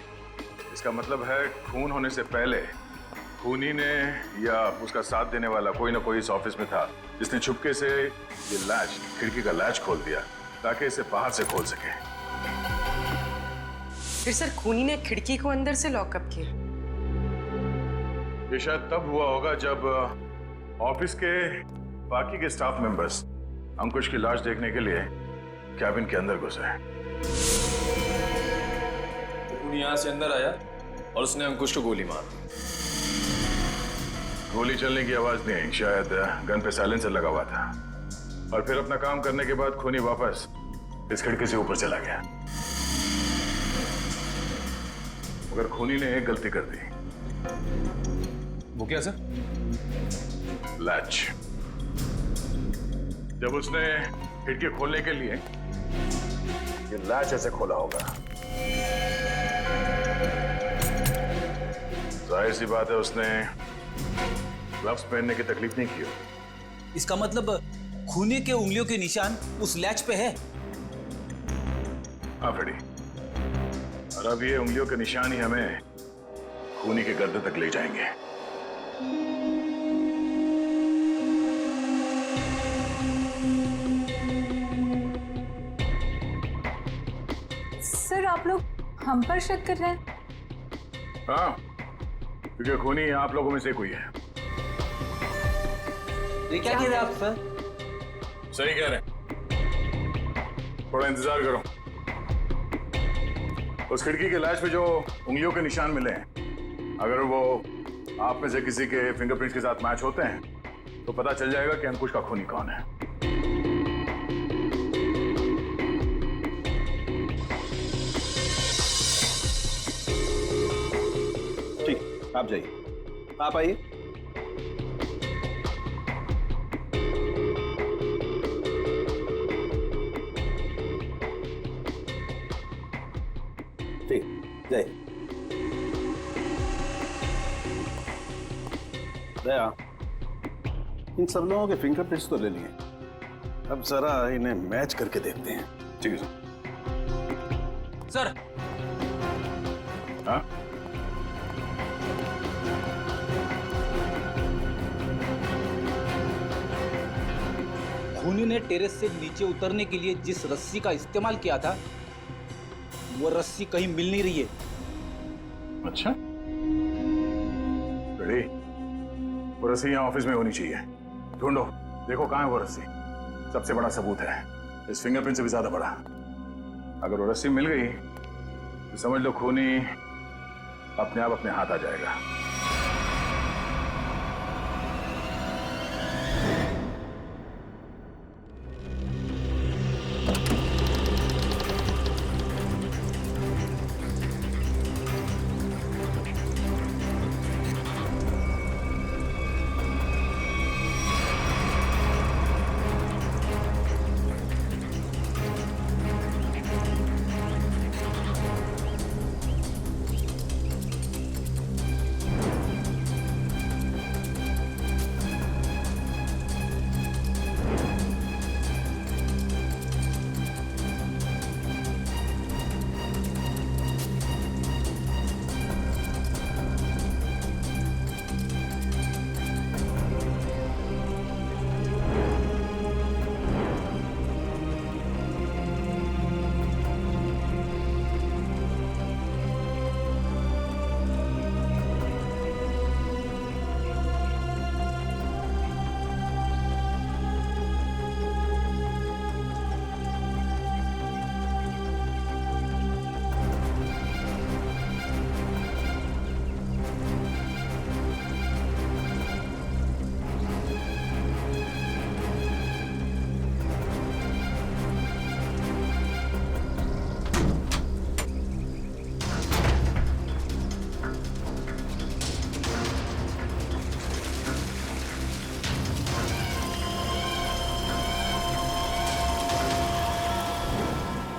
इसका मतलब है खून होने से पहले खूनी ने या उसका साथ देने वाला कोई ना कोई इस ऑफिस में था जिसने छुपके से ये लैच, खिड़की का लैच खोल दिया ताकि इसे बाहर से खोल सके। फिर सर खूनी ने खिड़की को अंदर से लॉकअप किया। ये शायद तब हुआ होगा जब ऑफिस के बाकी के स्टाफ मेंबर्स अंकुश की लाश देखने के लिए कैबिन के अंदर घुसे। खूनी यहाँ से अंदर आया और उसने अंकुश को गोली मार दी। गोली चलने की आवाज नहीं, शायद गन पे साइलेंसर लगा हुआ था। और फिर अपना काम करने के बाद खूनी वापस इस खिड़की से ऊपर चला गया। मगर खूनी ने एक गलती कर दी। वो क्या सर? लैच। जब उसने खिड़की खोलने के लिए ये लैच ऐसे खोला होगा, जाहिर सी बात है उसने ग्लव्स पहनने की तकलीफ नहीं की हो। इसका मतलब खूनी के उंगलियों के निशान उस लैच पे है। हाँ फ्रेडी, और अब ये उंगलियों के निशान ही हमें खूनी के गर्दन तक ले जाएंगे। सर आप लोग हम पर शक कर रहे हैं? हाँ, क्योंकि खूनी आप लोगों में से कोई है। ये क्या कह रहे हैं आप सर? सही कह रहे हैं, थोड़ा इंतजार करो। उस खिड़की के लैच पे जो उंगलियों के निशान मिले हैं, अगर वो आप में से किसी के फिंगरप्रिंट्स के साथ मैच होते हैं तो पता चल जाएगा कि अंकुश का खूनी कौन है। ठीक, आप जाइए, आप आइए। ठीक, जाइए। दया, इन सब लोगों के फिंगरप्रिंट्स तो ले लिए, अब जरा इन्हें मैच करके देखते हैं। ठीक है सर। हाँ? खूनी ने टेरेस से नीचे उतरने के लिए जिस रस्सी का इस्तेमाल किया था, वो रस्सी कहीं मिल नहीं रही है। अच्छा, रेडी? वो रस्सी यहाँ ऑफिस में होनी चाहिए। ढूंढो, देखो कहाँ है वो रस्सी। सबसे बड़ा सबूत है, इस फिंगरप्रिंट से भी ज्यादा बड़ा। अगर वो रस्सी मिल गई तो समझ लो खूनी अपने आप अपने हाथ आ जाएगा।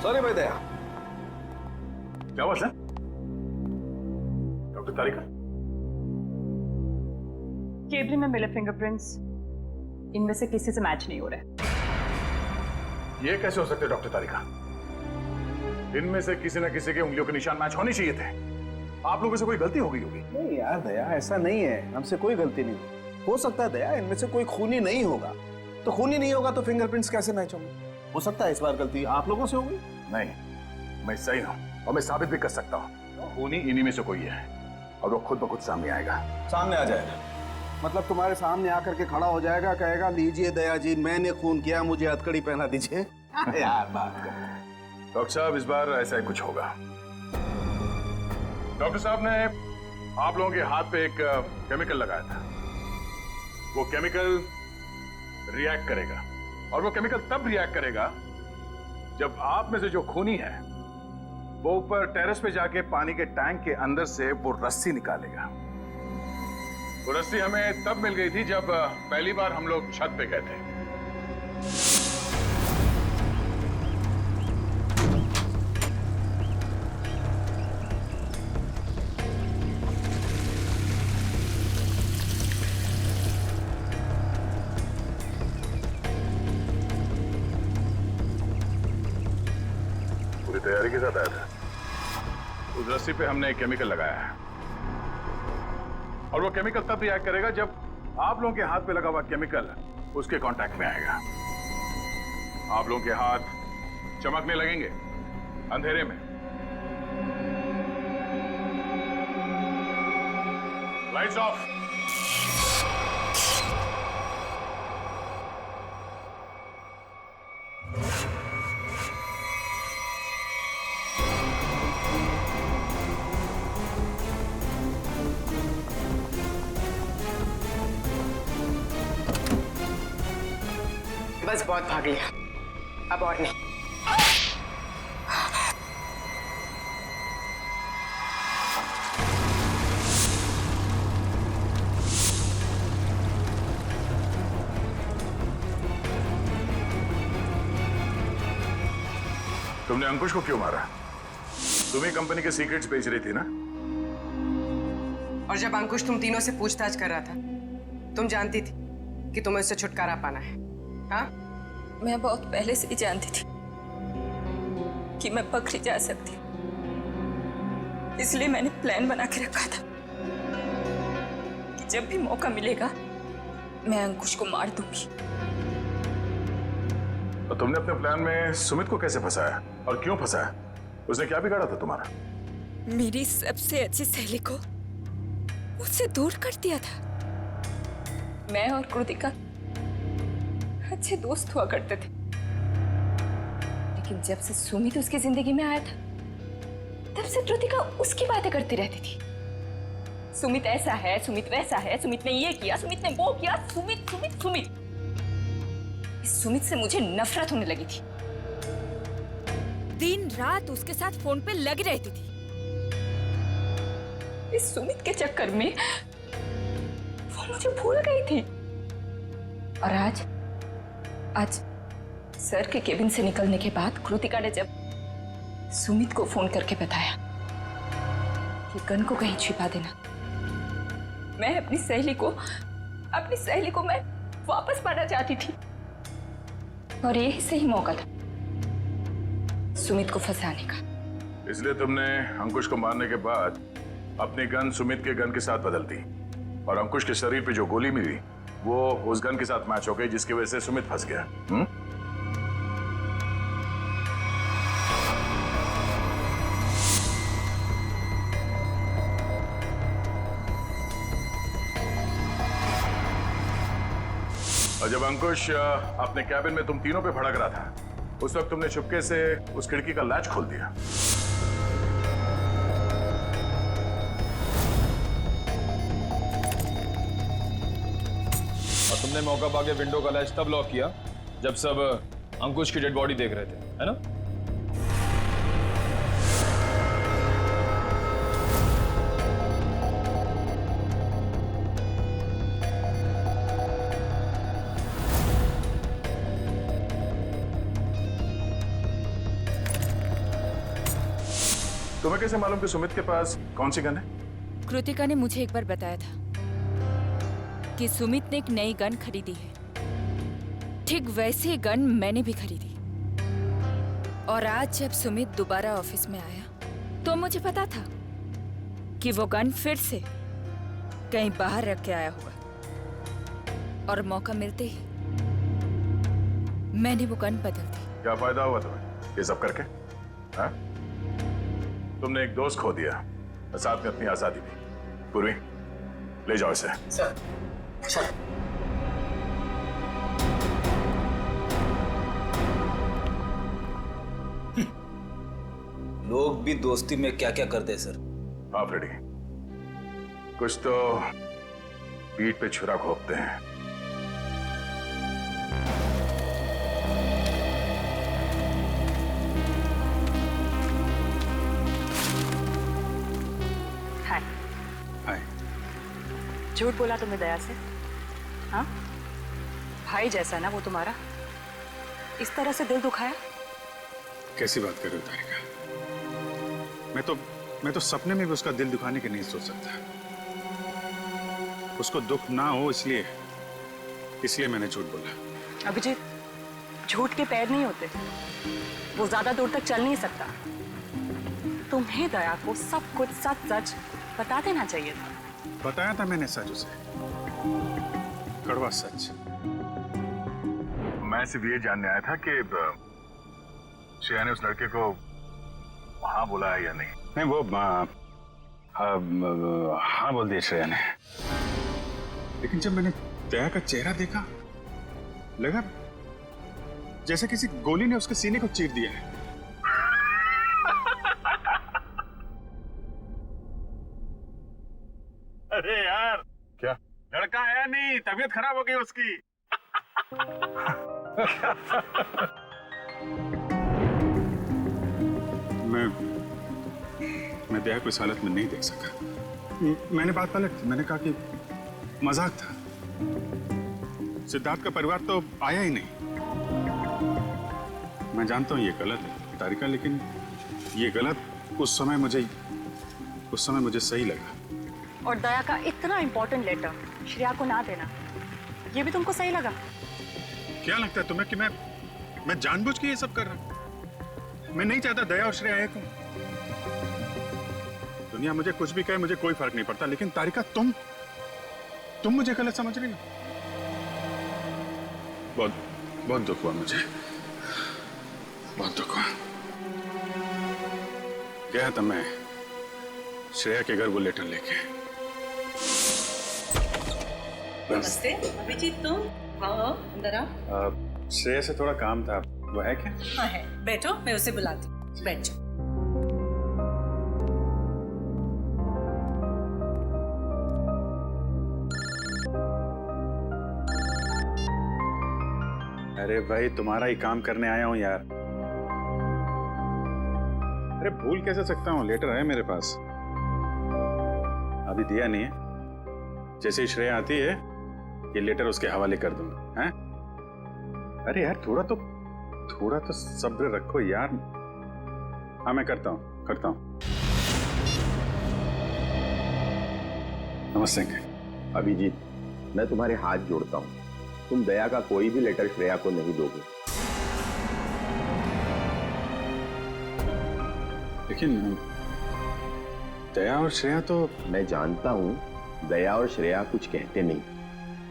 सॉरी भाई दया। क्या हुआ सर? डॉक्टर तारिका, केबिन में मिले फिंगरप्रिंट्स इनमें से किसी से मैच नहीं हो रहे। ये कैसे हो सकते हैं डॉक्टर तारिका? इनमें से किसी न किसी के उंगलियों के निशान मैच होने चाहिए थे। आप लोगों से कोई गलती हो गई होगी। नहीं यार दया, ऐसा नहीं है, हमसे कोई गलती नहीं हुई। हो सकता है दया इनमें से कोई खूनी नहीं होगा, तो खूनी नहीं होगा तो फिंगरप्रिंट्स कैसे मैच होंगे? हो सकता है इस बार गलती आप लोगों से होगी। नहीं, मैं सही हूं और मैं साबित भी कर सकता हूं। खूनी इन्हीं में से कोई है और वो खुद ब खुद सामने आएगा। सामने आ जाएगा मतलब तुम्हारे सामने आकर के खड़ा हो जाएगा, कहेगा लीजिए दया जी मैंने खून किया, मुझे हथकड़ी पहना दीजिए। यार बात कर। डॉक्टर साहब इस बार ऐसा ही कुछ होगा। डॉक्टर साहब ने आप लोगों के हाथ पे एक केमिकल लगाया था। वो केमिकल रिएक्ट करेगा और वो केमिकल तब रिएक्ट करेगा जब आप में से जो खूनी है वो ऊपर टेरेस पे जाके पानी के टैंक के अंदर से वो रस्सी निकालेगा। वो रस्सी हमें तब मिल गई थी जब पहली बार हम लोग छत पे गए थे। पूरी तैयारी के साथ आया था। उस रस्सी पे हमने एक केमिकल लगाया है और वो केमिकल तब रिएक्ट करेगा जब आप लोगों के हाथ पे लगा हुआ केमिकल उसके कांटेक्ट में आएगा। आप लोगों के हाथ चमकने लगेंगे अंधेरे में। Lights off. बस बहुत भाग लिया, अब और नहीं। तुमने अंकुश को क्यों मारा? तुम्ही कंपनी के सीक्रेट्स बेच रही थी ना? और जब अंकुश तुम तीनों से पूछताछ कर रहा था, तुम जानती थी कि तुम्हें उससे छुटकारा पाना है। हाँ? मैं बहुत पहले से ही जानती थी कि मैं पकड़ी जा सकती, इसलिए मैंने प्लान बना के रखा था कि जब भी मौका मिलेगा मैं अंकुश को मार दूंगी। तो तुमने अपने प्लान में सुमित को कैसे फंसाया और क्यों फंसाया? उसने क्या बिगाड़ा था तुम्हारा? मेरी सबसे अच्छी सहेली को मुझसे दूर कर दिया था। मैं और कृतिका अच्छे दोस्त हुआ करते थे, लेकिन जब से सुमित उसकी जिंदगी में आया था तब से कृतिका उसकी बातें करती रहती थी। सुमित ऐसा है, सुमित वैसा है, सुमित ने ये किया, सुमित ने वो किया, सुमित सुमित सुमित। इस सुमित से मुझे नफरत होने लगी थी। दिन रात उसके साथ फोन पे लगी रहती थी। इस सुमित के चक्कर में वो मुझे भूल गई थी। और आज सर के केबिन से निकलने के बाद कृतिका ने जब सुमित को फोन करके बताया कि गन को कहीं छिपा देना, मैं अपनी सहेली को मैं वापस पाना चाहती थी और यही सही मौका था सुमित को फंसाने का। इसलिए तुमने अंकुश को मारने के बाद अपनी गन सुमित के गन के साथ बदल दी और अंकुश के शरीर पे जो गोली मिली वो उस गन के साथ मैच हो गई, जिसकी वजह से सुमित फंस गया। और जब अंकुश अपने कैबिन में तुम तीनों पे भड़क रहा था, उस वक्त तुमने चुपके से उस खिड़की का लैच खोल दिया। और तुमने मौका पाके विंडो का लैच तब लॉक किया जब सब अंकुश की डेड बॉडी देख रहे थे, है ना? तुम्हें कैसे मालूम कि सुमित के पास कौन सी गन है? कृतिका ने मुझे एक बार बताया था कि सुमित ने एक नई गन खरीदी है। ठीक वैसी गन मैंने भी खरीदी। और आज जब सुमित दोबारा ऑफिस में आया तो मुझे पता था कि वो गन फिर से कहीं बाहर रख के आया हुआ। और मौका मिलते ही मैंने वो गन बदल दी। क्या फायदा हुआ तुम्हें ये सब करके? हाँ? तुमने एक दोस्त खो दिया, साथ में अपनी आजादी भी। पूर्वी, ले जाओ इसे। Sir, sir. लोग भी दोस्ती में क्या क्या करते हैं सर। हाँ फ्रेडी, कुछ तो पीठ पे छुरा घोंपते हैं। हाय। हाय। झूठ बोला तुमने दया से? हाँ, भाई जैसा ना वो तुम्हारा, इस तरह से दिल दुखाया? कैसी बात कर रहे हो तारिका? मैं तो सपने में भी उसका दिल दुखाने की नहीं सोच सकता। उसको दुख ना हो इसलिए मैंने झूठ बोला। अभिजीत, झूठ के पैर नहीं होते, वो ज्यादा दूर तक चल नहीं सकता। तुम्हें दया को सब कुछ सच सच बता देना चाहिए था। बताया था मैंने सच उसे, कड़वा सच। मैं सिर्फ ये जानने आया था कि श्रेया ने उस लड़के को हाँ बोला है या नहीं। नहीं, वो हाँ बोल दिया श्रेया ने। लेकिन जब मैंने दया का चेहरा देखा, लगा जैसे किसी गोली ने उसके सीने को चीर दिया है। अरे यार, क्या लड़का है नहीं, तबीयत खराब हो गई उसकी। मैं दया को इस हालत में नहीं देख सका। मैंने बात पलट दी। मैंने कहा कि मजाक था। सिद्धार्थ का परिवार तो आया ही नहीं। मैं जानता हूं ये गलत है तारिका, लेकिन ये गलत उस समय मुझे सही लगा। और दया का इतना इंपॉर्टेंट लेटर श्रेया को ना देना, ये भी तुमको सही लगा? क्या लगता है तुम्हें कि मैं जानबूझ के ये सब कर रहा हूं? मैं नहीं चाहता दया और श्रेया एक हो। दुनिया मुझे कुछ भी कहे, मुझे कोई फर्क नहीं पड़ता, लेकिन तारिका तुम मुझे गलत समझ रही हो। बहुत दुख हुआ मुझे, बहुत दुख हुआ। गया था मैं श्रेया के घर वो लेटर लेके। नमस्ते अभिजीत, तुम आओ अंदर आओ। श्रेया से थोड़ा काम था, वो है क्या? हाँ है, बैठो, मैं उसे बुलाती हूँ। बैठ जाओ। अरे भाई, तुम्हारा ही काम करने आया हूं यार। अरे भूल कैसे सकता हूं, लेटर है मेरे पास। अभी दिया नहीं है, जैसे ही श्रेया आती है ये लेटर उसके हवाले कर दूंगा। हैं? अरे यार थोड़ा तो सब्र रखो यार। हाँ मैं करता हूँ। नमस्ते। अभिजीत, मैं तुम्हारे हाथ जोड़ता हूँ, तुम दया का कोई भी लेटर श्रेया को नहीं दोगे। लेकिन दया और श्रेया तो... मैं जानता हूं दया और श्रेया कुछ कहते नहीं,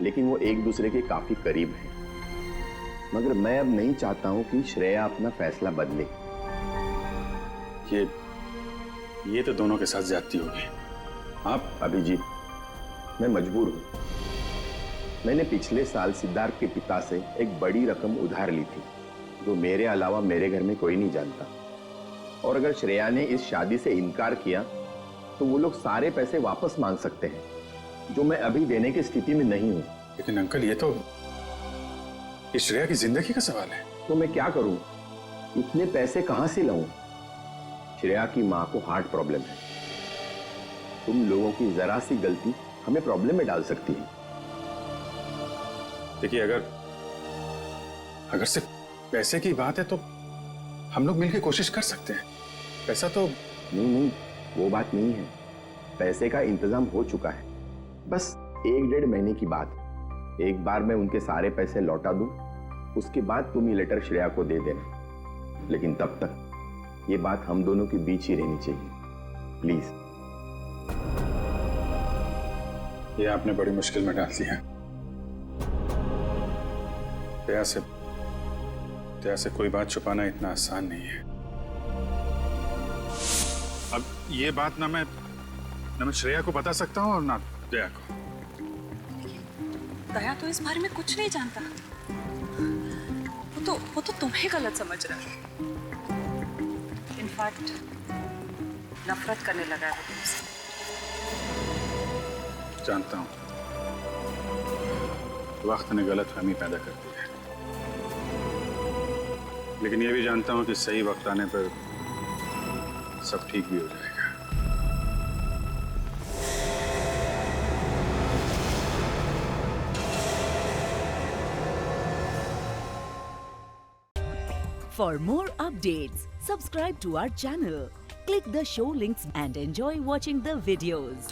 लेकिन वो एक दूसरे के काफी करीब हैं। मगर मैं अब नहीं चाहता हूं कि श्रेया अपना फैसला बदले। ये तो दोनों के साथ ज्यादती होगी। आप अभिजीत, मैं मजबूर हूं। मैंने पिछले साल सिद्धार्थ के पिता से एक बड़ी रकम उधार ली थी, जो मेरे अलावा मेरे घर में कोई नहीं जानता। और अगर श्रेया ने इस शादी से इनकार किया तो वो लोग सारे पैसे वापस मांग सकते हैं, जो मैं अभी देने की स्थिति में नहीं हूं। लेकिन अंकल, ये तो श्रेया की जिंदगी का सवाल है। तो मैं क्या करूं? इतने पैसे कहां से लाऊं? श्रेया की मां को हार्ट प्रॉब्लम है। तुम लोगों की जरा सी गलती हमें प्रॉब्लम में डाल सकती है। देखिए, अगर सिर्फ पैसे की बात है तो हम लोग मिलकर कोशिश कर सकते हैं। पैसा तो नहीं, वो बात नहीं है। पैसे का इंतजाम हो चुका है, बस 1-1.5 महीने की बात। एक बार मैं उनके सारे पैसे लौटा दूं, उसके बाद तुम ये लेटर श्रेया को दे देना। लेकिन तब तक ये बात हम दोनों के बीच ही रहनी चाहिए, प्लीज। ये आपने बड़ी मुश्किल में डाल दिया। दया से कोई बात छुपाना इतना आसान नहीं है। अब ये बात ना मैं श्रेया को बता सकता हूँ और ना दया को। दया तो इस बारे में कुछ नहीं जानता। वो तो तुम्हें गलत समझ रहा है। इनफैक्ट नफरत करने लगा है वो तुमसे। जानता हूँ, वक्त ने गलतफहमी पैदा कर दी है, लेकिन ये भी जानता हूँ कि सही वक्त आने पर सब ठीक भी हो जाएगा। For more updates, subscribe to our channel, click the show links and enjoy watching the videos.